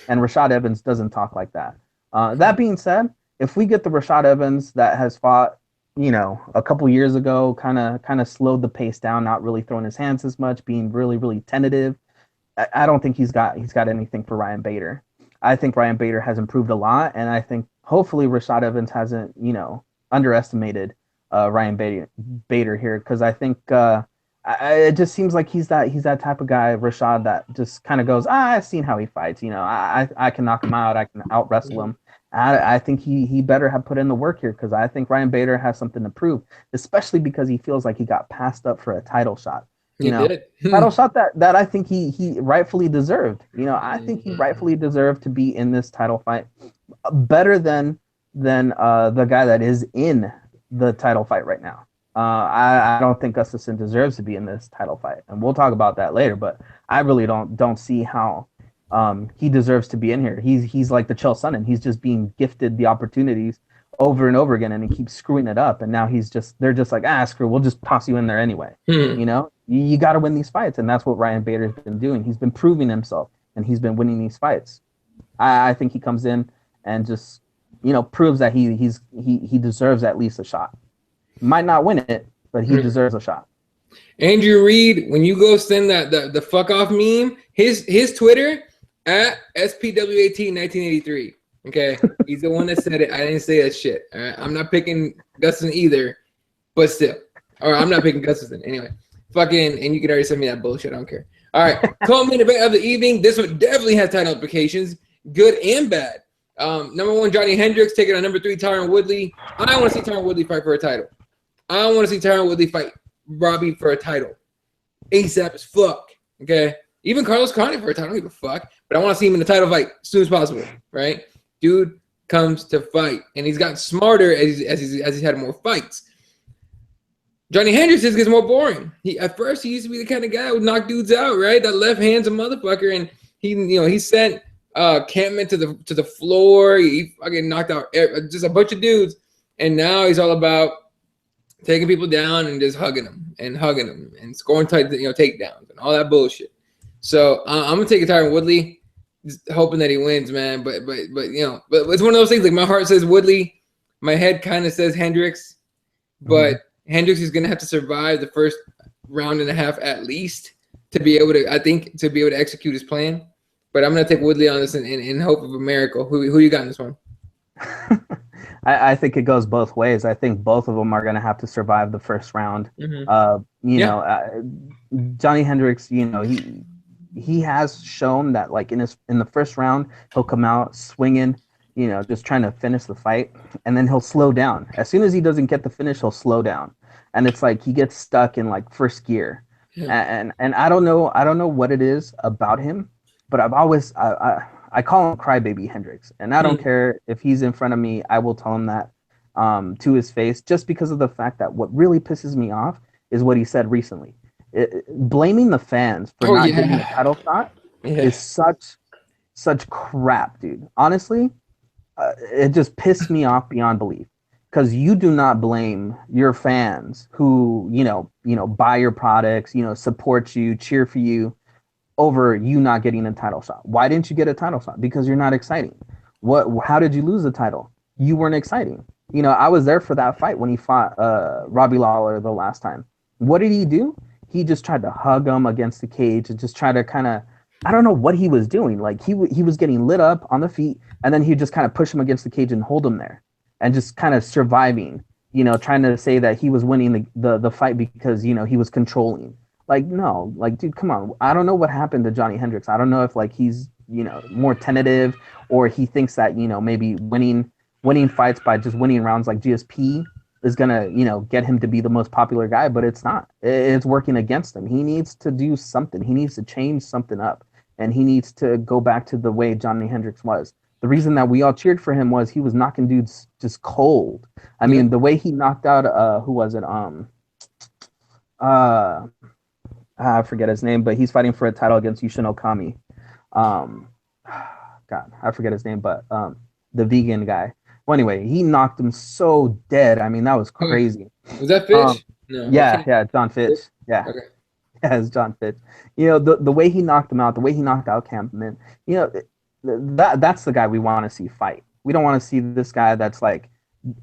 And Rashad Evans doesn't talk like that. That being said, if we get the Rashad Evans that has fought, a couple years ago, kind of slowed the pace down, not really throwing his hands as much, being really, really tentative, I don't think he's got anything for Ryan Bader. I think Ryan Bader has improved a lot, and I think hopefully Rashad Evans hasn't, underestimated Ryan Bader here, because I think it just seems like he's that type of guy, Rashad, that just kind of goes, I've seen how he fights. I can knock him out. I can out wrestle him. I think he better have put in the work here, because I think Ryan Bader has something to prove, especially because he feels like he got passed up for a title shot. Title shot that I think he rightfully deserved. I think he rightfully deserved to be in this title fight, better than the guy that is in the title fight right now. I don't think Gustafsson deserves to be in this title fight, and we'll talk about that later. But I really don't see how he deserves to be in here. He's like the Chael Sonnen. He's just being gifted the opportunities over and over again, and he keeps screwing it up. And now they're just like, screw, we'll just toss you in there anyway. You got to win these fights, and that's what Ryan Bader's been doing. He's been proving himself, and he's been winning these fights. I think he comes in and just proves that he deserves at least a shot. Might not win it, but he deserves a shot. Andrew Reed, when you go send the fuck off meme, his Twitter at SPWAT1983. Okay, he's the one that said it. I didn't say that shit. All right, I'm not picking Gustin either, but still. Or I'm not picking Gus's then. Anyway, fucking, and you can already send me that bullshit. I don't care. All right, co-main event of the evening. This one definitely has title implications, good and bad. Number 1, Johnny Hendricks taking on number 3, Tyron Woodley. I want to see Tyron Woodley fight for a title. I want to see Tyron Woodley fight Robbie for a title. ASAP as fuck. Okay, even Carlos Condit for a title. I don't give a fuck. But I want to see him in the title fight as soon as possible. Right, dude comes to fight, and he's gotten smarter as he's had more fights. Johnny Hendricks just gets more boring. At first he used to be the kind of guy who would knock dudes out, right? That left hand's a motherfucker, and he sent Campman to the floor. He fucking knocked out just a bunch of dudes, and now he's all about taking people down and just hugging them and scoring takedowns and all that bullshit. So I'm gonna take a Tyron Woodley, just hoping that he wins, man. But it's one of those things. Like my heart says Woodley, my head kind of says Hendricks, but Hendricks is going to have to survive the first round and a half at least to be able to execute his plan. But I'm going to take Woodley on this in hope of a miracle. Who you got in this one? I think it goes both ways. I think both of them are going to have to survive the first round. Johnny Hendricks, he has shown that like in the first round he'll come out swinging, just trying to finish the fight, and then he'll slow down. As soon as he doesn't get the finish, he'll slow down, and it's like he gets stuck in like first gear. And I don't know what it is about him, but I call him Crybaby Hendricks, and I don't care if he's in front of me. I will tell him that to his face, just because of the fact that what really pisses me off is what he said recently. Blaming the fans for not getting the title shot is such crap, dude. Honestly. It just pissed me off beyond belief, because you do not blame your fans who buy your products, support you, cheer for you, over you not getting a title shot. Why didn't you get a title shot? Because you're not exciting. How did you lose the title? You weren't exciting. I was there for that fight when he fought Robbie Lawler the last time. What did he do? He just tried to hug him against the cage and just try to kind of, I don't know what he was doing. Like he was getting lit up on the feet, and then he just kind of push him against the cage and hold him there, and just kind of surviving. Trying to say that he was winning the fight because he was controlling. Like no, like dude, come on. I don't know what happened to Johnny Hendricks. I don't know if like he's more tentative, or he thinks that maybe winning fights by just winning rounds like GSP is gonna get him to be the most popular guy, but it's not. It's working against him. He needs to do something. He needs to change something up. And he needs to go back to the way Johnny Hendricks was. The reason that we all cheered for him was he was knocking dudes just cold. I mean, the way he knocked out, who was it? I forget his name, but he's fighting for a title against Yushin Okami. God, I forget his name, but the vegan guy. Well, anyway, he knocked him so dead. I mean, that was crazy. Was that Fitch? No. Yeah, John Fitch. Yeah. Okay. Yeah, it's John Fitch. The way he knocked him out, the way he knocked out Campman, that's the guy we want to see fight. We don't want to see this guy that's like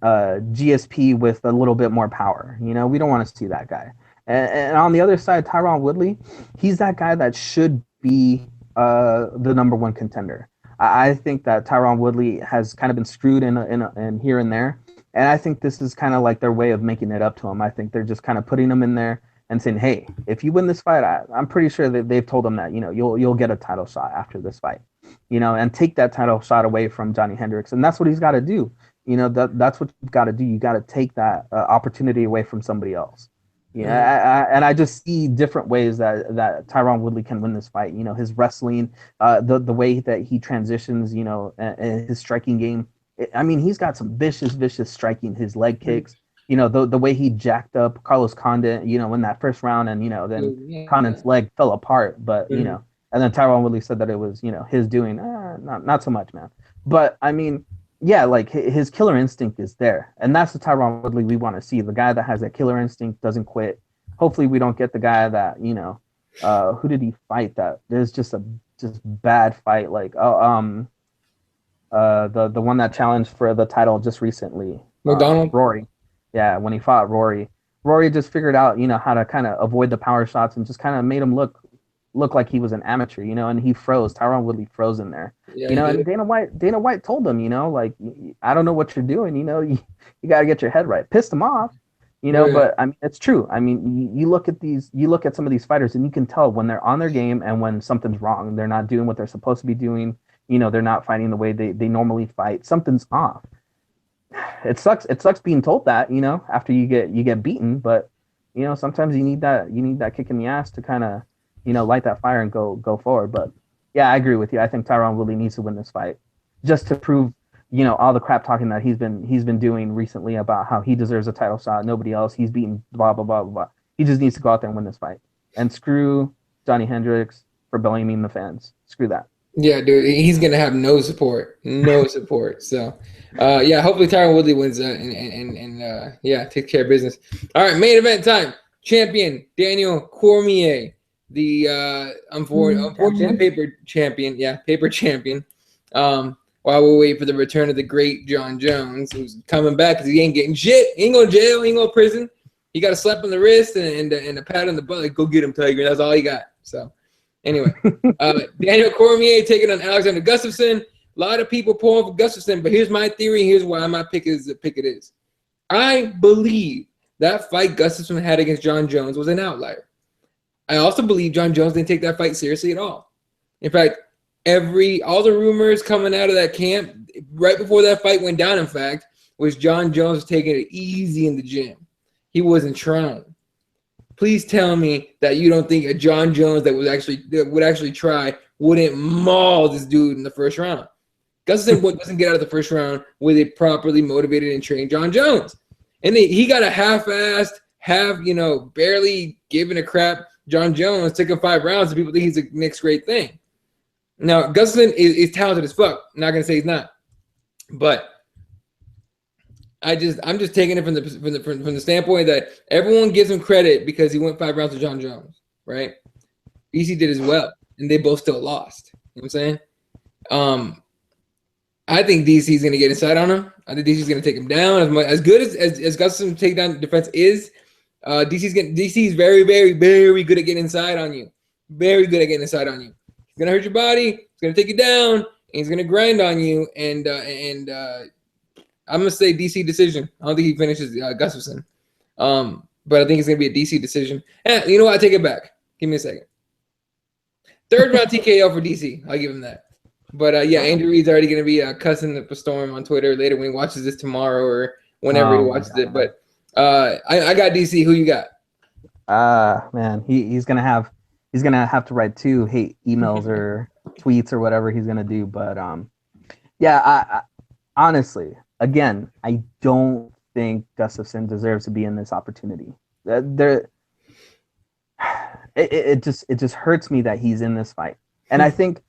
GSP with a little bit more power. We don't want to see that guy. And on the other side, Tyron Woodley, he's that guy that should be the number one contender. I think that Tyron Woodley has kind of been screwed in here and there. And I think this is kind of like their way of making it up to him. I think they're just kind of putting him in there and saying, hey, if you win this fight, I'm pretty sure that they've told him that, you'll get a title shot after this fight, and take that title shot away from Johnny Hendricks. And that's what he's got to do. That's what you've got to do. You got to take that opportunity away from somebody else. And I just see different ways that Tyron Woodley can win this fight. His wrestling, the way that he transitions, and his striking game. I mean, he's got some vicious striking, his leg kicks. The way he jacked up Carlos Condit, in that first round, and then Condit's leg fell apart, but and then Tyron Woodley said that it was his doing. Not so much, man. But I mean, yeah, like his killer instinct is there, and that's the Tyron Woodley we want to see. The guy that has that killer instinct, doesn't quit. Hopefully, we don't get the guy that who did he fight? That there's just bad fight, like the one that challenged for the title just recently, McDonald, Rory. Yeah, when he fought Rory just figured out, how to kind of avoid the power shots and just kind of made him look like he was an amateur, and he froze. Tyron Woodley froze in there, and Dana White told him, like, I don't know what you're doing, you got to get your head right. Pissed him off, You know, Right. but I mean, it's true. I mean, you look at you look at some of these fighters, and you can tell when they're on their game and when something's wrong. They're not doing what they're supposed to be doing. You know, they're not fighting the way they normally fight. Something's off. It sucks. It sucks being told that, you know, after you get beaten. But you know, sometimes you need that kick in the ass to kind of, you know, light that fire and go forward. But yeah, I agree with you. I think Tyron Woodley needs to win this fight just to prove, you know, all the crap talking that he's been doing recently about how he deserves a title shot. Nobody else. He's beaten blah blah blah blah blah. He just needs to go out there and win this fight. And screw Johnny Hendricks for blaming the fans. Screw that. Yeah, dude, he's gonna have no support, no support. So, yeah, hopefully Tyron Woodley wins and yeah, takes care of business. All right, main event time. Champion Daniel Cormier, the unfortunately paper champion. Yeah, paper champion. While we wait for the return of the great John Jones, who's coming back because he ain't getting shit. He ain't going to jail. He ain't going to prison. He got a slap on the wrist and a pat on the butt. Like, go get him, Tiger. That's all he got. So. Anyway, Daniel Cormier taking on Alexander Gustafsson. A lot of people pulling for Gustafsson, but here's my theory. Here's why my pick is the pick it is. I believe that fight Gustafsson had against John Jones was an outlier. I also believe John Jones didn't take that fight seriously at all. In fact, all the rumors coming out of that camp right before that fight went down, in fact, was John Jones taking it easy in the gym. He wasn't trying. Please tell me that you don't think a John Jones that would actually try wouldn't maul this dude in the first round. Gustafsson doesn't get out of the first round with a properly motivated and trained John Jones. And he got a half-assed, barely giving a crap John Jones, took him 5 rounds, and people think he's the next great thing. Now, Gustafsson is talented as fuck. I'm not going to say he's not. But I'm just taking it from the standpoint that everyone gives him credit because he went 5 rounds with John Jones, right? DC did as well, and they both still lost. You know what I'm saying? I think DC's gonna get inside on him. I think DC's gonna take him down as good as Gustafsson's takedown defense is. DC's very, very, very good at getting inside on you. Very good at getting inside on you. He's gonna hurt your body. He's gonna take you down, and he's gonna grind on you. And I'm gonna say DC decision. I don't think he finishes Gustafsson, but I think it's gonna be a DC decision. And you know what? I take it back. Give me a second. 3rd round TKO for DC. I'll give him that. But yeah, Andrew Reid's already gonna be cussing up a storm on Twitter later when he watches this tomorrow or whenever he watches it. But I got DC. Who you got? Man, he's gonna have to write 2 hate emails or tweets or whatever he's gonna do. But yeah, I honestly. Again, I don't think Gustafsson deserves to be in this opportunity. It just hurts me that he's in this fight. And I think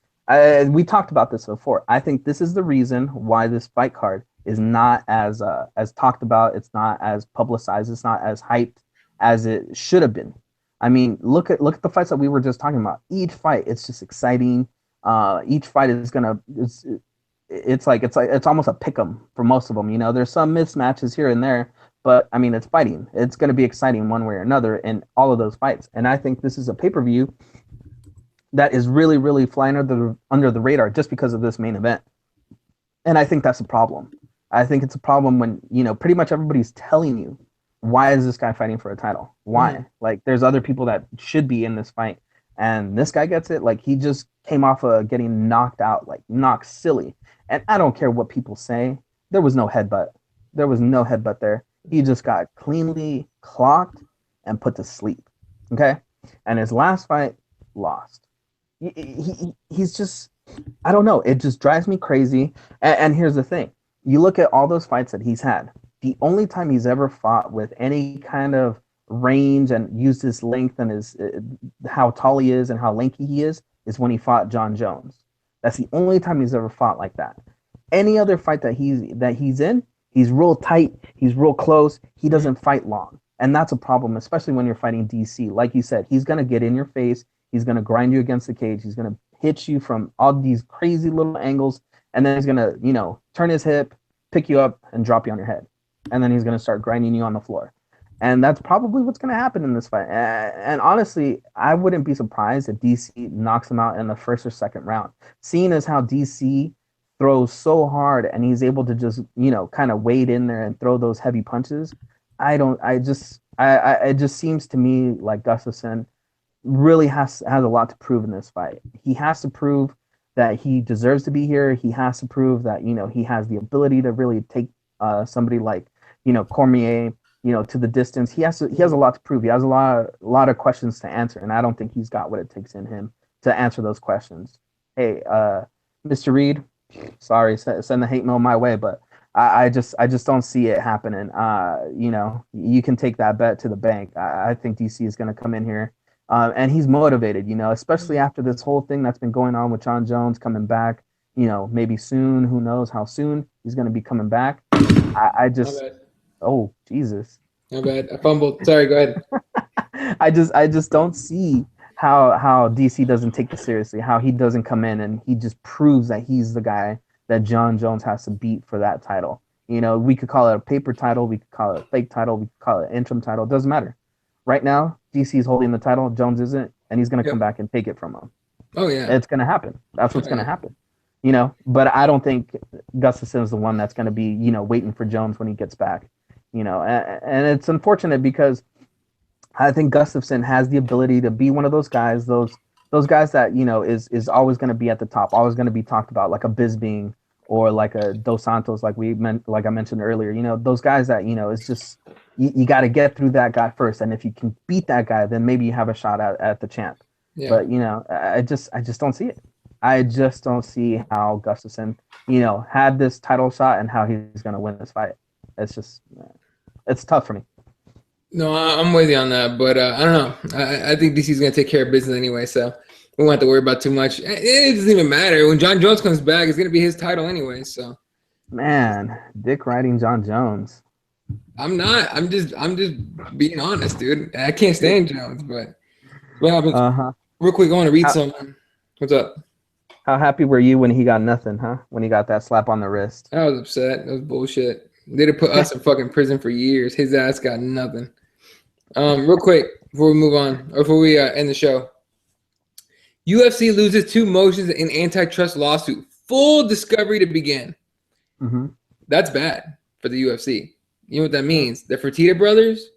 we talked about this before. I think this is the reason why this fight card is not as talked about. It's not as publicized. It's not as hyped as it should have been. I mean, look at the fights that we were just talking about. Each fight, it's just exciting. Each fight is it's almost a pick 'em for most of them. You know, there's some mismatches here and there, but I mean, it's fighting. It's going to be exciting one way or another in all of those fights. And I think this is a pay-per-view that is really, really flying under the radar just because of this main event. And I think that's a problem. I think it's a problem when, you know, pretty much everybody's telling you, why is this guy fighting for a title? Why? Mm-hmm. Like, there's other people that should be in this fight. And this guy gets it. Like, he just came off of getting knocked out, like knocked silly. And I don't care what people say. There was no headbutt. There was no headbutt there. He just got cleanly clocked and put to sleep. Okay? And his last fight, lost. He's just, I don't know. It just drives me crazy. And here's the thing. You look at all those fights that he's had. The only time he's ever fought with any kind of range and used his length and his how tall he is and how lanky he is when he fought John Jones. That's the only time he's ever fought like that. Any other fight that he's in, he's real tight, he's real close, he doesn't fight long. And that's a problem, especially when you're fighting DC. Like you said, he's going to get in your face, he's going to grind you against the cage, he's going to hit you from all these crazy little angles, and then he's going to, you know, turn his hip, pick you up, and drop you on your head. And then he's going to start grinding you on the floor. And that's probably what's going to happen in this fight. And honestly, I wouldn't be surprised if DC knocks him out in the 1st or 2nd round. Seeing as how DC throws so hard and he's able to just, you know, kind of wade in there and throw those heavy punches, it just seems to me like Gustafsson really has a lot to prove in this fight. He has to prove that he deserves to be here. He has to prove that, you know, he has the ability to really take somebody like, you know, Cormier, you know, to the distance. He has a lot to prove. He has a lot of questions to answer, and I don't think he's got what it takes in him to answer those questions. Hey, Mr. Reed, sorry, send the hate mail my way, but I just don't see it happening. You know, you can take that bet to the bank. I think DC is going to come in here, and he's motivated. You know, especially after this whole thing that's been going on with John Jones coming back. You know, maybe soon. Who knows how soon he's going to be coming back? I just, oh Jesus, my bad. I fumbled. Sorry. Go ahead. I just don't see how DC doesn't take this seriously. How he doesn't come in and he just proves that he's the guy that John Jones has to beat for that title. You know, we could call it a paper title, we could call it a fake title, we could call it an interim title. It doesn't matter. Right now, DC is holding the title, Jones isn't, and he's going to come back and take it from him. Oh, yeah. It's going to happen. That's what's going to happen. You know, but I don't think Gustafsson is the one that's going to be, you know, waiting for Jones when he gets back. You know, and it's unfortunate because I think Gustafsson has the ability to be one of those guys, those guys that, you know, is always going to be at the top, always going to be talked about, like a Bisping or like a Dos Santos, like I mentioned earlier. You know, those guys that, you know, it's just you got to get through that guy first, and if you can beat that guy, then maybe you have a shot at the champ. Yeah. But you know, I just don't see it. I just don't see how Gustafsson, you know, had this title shot and how he's going to win this fight. It's just, it's tough for me. No, I'm with you on that, but I don't know. I think DC's going to take care of business anyway, so we won't have to worry about too much. It doesn't even matter. When John Jones comes back, it's going to be his title anyway, so. Man, dick riding John Jones. I'm not. I'm just being honest, dude. I can't stand Jones, but what happens? Real quick, I want to read something. What's up? How happy were you when he got nothing, huh? When he got that slap on the wrist? I was upset. That was bullshit. They'd have put us in fucking prison for years. His ass got nothing. Real quick, before we move on, or before we end the show. UFC loses 2 motions in antitrust lawsuit. Full discovery to begin. Mm-hmm. That's bad for the UFC. You know what that means? The Fertitta brothers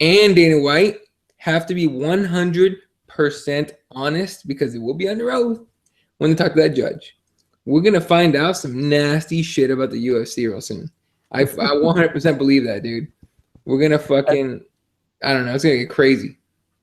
and Dana White have to be 100% honest because it will be under oath when they talk to that judge. We're going to find out some nasty shit about the UFC real soon. I 100% believe that, dude. We're going to fucking, I don't know, it's going to get crazy.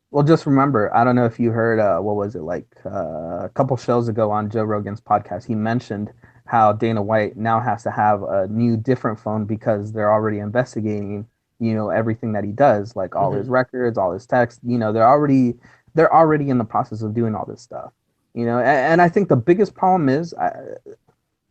Well, just remember, I don't know if you heard, what was it, like a couple shows ago on Joe Rogan's podcast, he mentioned how Dana White now has to have a new, different phone because they're already investigating, you know, everything that he does, like all his records, all his texts, you know, they're already in the process of doing all this stuff, you know, and I think the biggest problem is,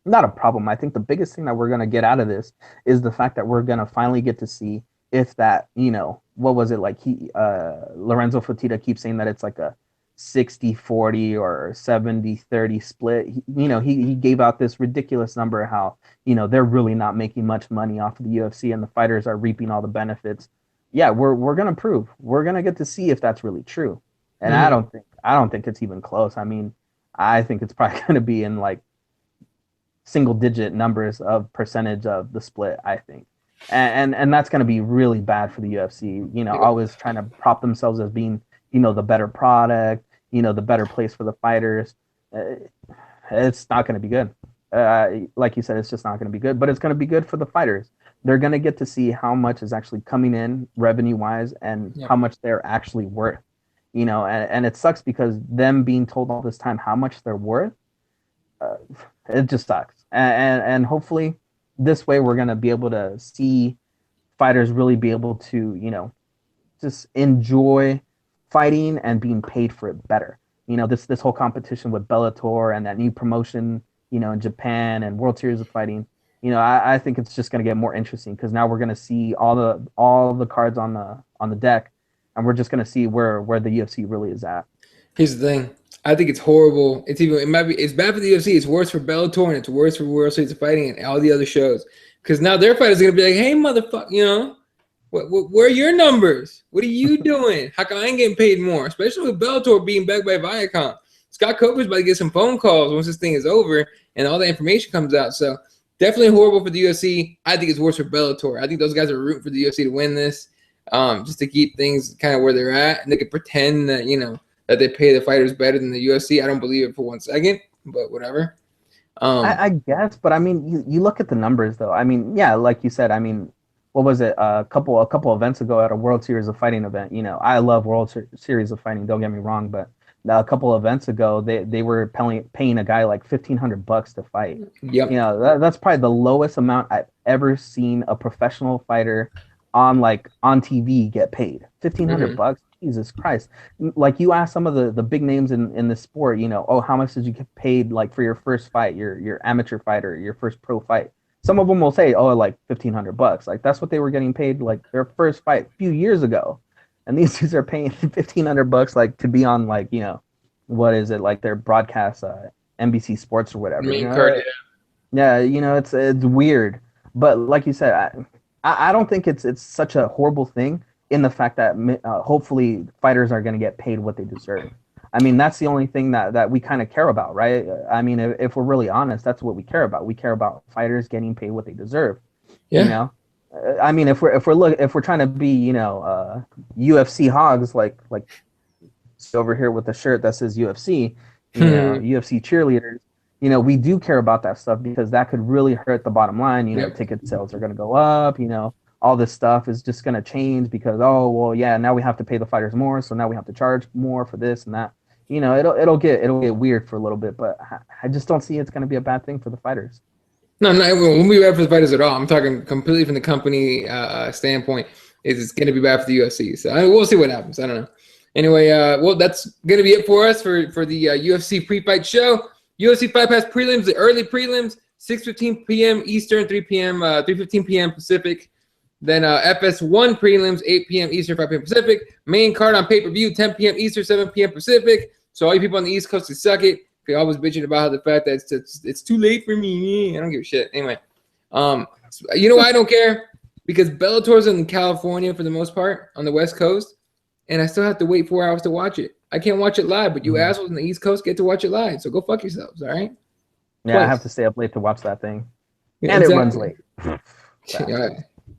not a problem, I think the biggest thing that we're going to get out of this is the fact that we're going to finally get to see if that, you know, what was it, like Lorenzo Fertitta keeps saying that it's like a 60-40 or 70-30 split. He gave out this ridiculous number how, you know, they're really not making much money off of the UFC and the fighters are reaping all the benefits. Yeah, we're gonna prove. We're gonna get to see if that's really true. And I don't think it's even close. I mean, I think it's probably gonna be in like single digit numbers of percentage of the split, I think. And that's gonna be really bad for the UFC, you know, always trying to prop themselves as being, you know, the better product, you know, the better place for the fighters. It's not going to be good. Like you said, it's just not going to be good, but it's going to be good for the fighters. They're going to get to see how much is actually coming in revenue wise and how much they're actually worth, you know, and it sucks because them being told all this time how much they're worth, it just sucks. And hopefully this way we're going to be able to see fighters really be able to, you know, just enjoy fighting and being paid for it better. You know, this whole competition with Bellator and that new promotion, you know, in Japan and World Series of Fighting, you know, I think it's just going to get more interesting because now we're going to see all the cards on the deck, and we're just going to see where the UFC really is at. Here's the thing. I think it's horrible. It's bad for the UFC. It's worse for Bellator and it's worse for World Series of Fighting and all the other shows because now their fighters are going to be like, hey, motherfucker, you know, where are your numbers? What are you doing? How come I ain't getting paid more? Especially with Bellator being backed by Viacom. Scott Coker's about to get some phone calls once this thing is over and all the information comes out. So definitely horrible for the UFC. I think it's worse for Bellator. I think those guys are rooting for the UFC to win this. just to keep things kind of where they're at, and they could pretend that that they pay the fighters better than the UFC. I don't believe it for 1 second, but whatever. I guess, but I mean, you look at the numbers though. I mean, yeah, like you said, I mean, what was it? A couple events ago at a World Series of Fighting event. I love Series of Fighting. Don't get me wrong, but a couple events ago, they were paying a guy like $1,500 to fight. Yep. That's probably the lowest amount I've ever seen a professional fighter on TV get paid. $1,500. Jesus Christ. Like, you ask some of the big names in the sport, oh, how much did you get paid for your first fight, your amateur fighter, your first pro fight? Some of them will say, oh, like $1,500. Like, that's what they were getting paid their first fight a few years ago. And these dudes are paying $1,500 to be on what is it, their broadcast, NBC Sports or whatever. Yeah, it's weird. But like you said, I don't think it's such a horrible thing in the fact that hopefully fighters are going to get paid what they deserve. I mean, that's the only thing that we kind of care about, right? I mean, if we're really honest, that's what we care about. We care about fighters getting paid what they deserve. Yeah. I mean, if we're trying to be, UFC hogs, like over here with the shirt that says UFC, UFC cheerleaders, we do care about that stuff because that could really hurt the bottom line. Ticket sales are going to go up, all this stuff is just going to change because, oh, well, yeah, now we have to pay the fighters more. So now we have to charge more for this and that. It'll get weird for a little bit, but I just don't see it's going to be a bad thing for the fighters. No, it won't be bad for the fighters at all. I'm talking completely from the company standpoint. It's going to be bad for the UFC. So we'll see what happens. I don't know. Anyway, well, that's going to be it for us for the UFC pre-fight show. UFC Fight Pass prelims, the early prelims, 6:15 p.m. Eastern, 3:15 p.m. Pacific. Then FS1 prelims, 8 p.m. Eastern, 5 p.m. Pacific. Main card on pay-per-view, 10 p.m. Eastern, 7 p.m. Pacific. So all you people on the East Coast, can suck it. You're always bitching about the fact that it's too late for me. I don't give a shit. Anyway, you know why I don't care? Because Bellator's in California for the most part, on the West Coast, and I still have to wait 4 hours to watch it. I can't watch it live, but you assholes on the East Coast get to watch it live. So go fuck yourselves, all right? Yeah, I have to stay up late to watch that thing. Yeah, and exactly. It runs late. Yeah,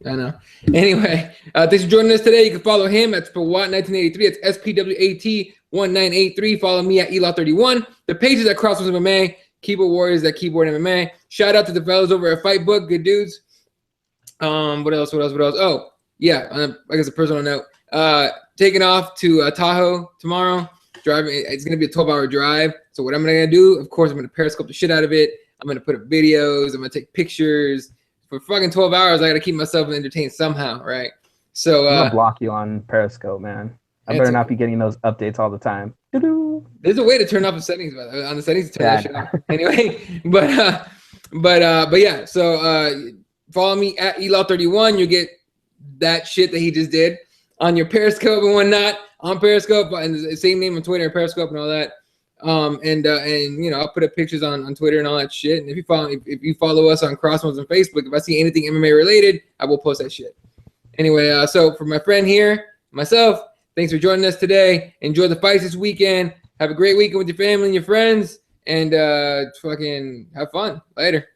I know. Anyway, thanks for joining us today. You can follow him at Spawat1983. It's SPWAT1983. Follow me at Elaw31. The pages at CrossBonesMMA, Keyboard Warriors at Keyboard MMA. Shout out to the fellas over at Fight Book. Good dudes. What else? Oh, yeah. I guess a personal note. Taking off to Tahoe tomorrow. Driving. It's going to be a 12-hour drive. So what I'm going to do, of course, I'm going to Periscope the shit out of it. I'm going to put up videos. I'm going to take pictures. For fucking 12 hours, I got to keep myself entertained somehow, right? So I'm going to block you on Periscope, man. I better not be getting those updates all the time. Doo-doo. There's a way to turn off the settings, by the way. On the settings to turn that shit off. Anyway, but yeah. So follow me at Elaw31. You get that shit that he just did on your Periscope and whatnot on Periscope, and the same name on Twitter and Periscope and all that. And I'll put up pictures on Twitter and all that shit. And if you follow us on CrossBones on Facebook, if I see anything MMA related, I will post that shit. Anyway, so for my friend here, myself, thanks for joining us today. Enjoy the fights this weekend. Have a great weekend with your family and your friends, and fucking have fun. Later.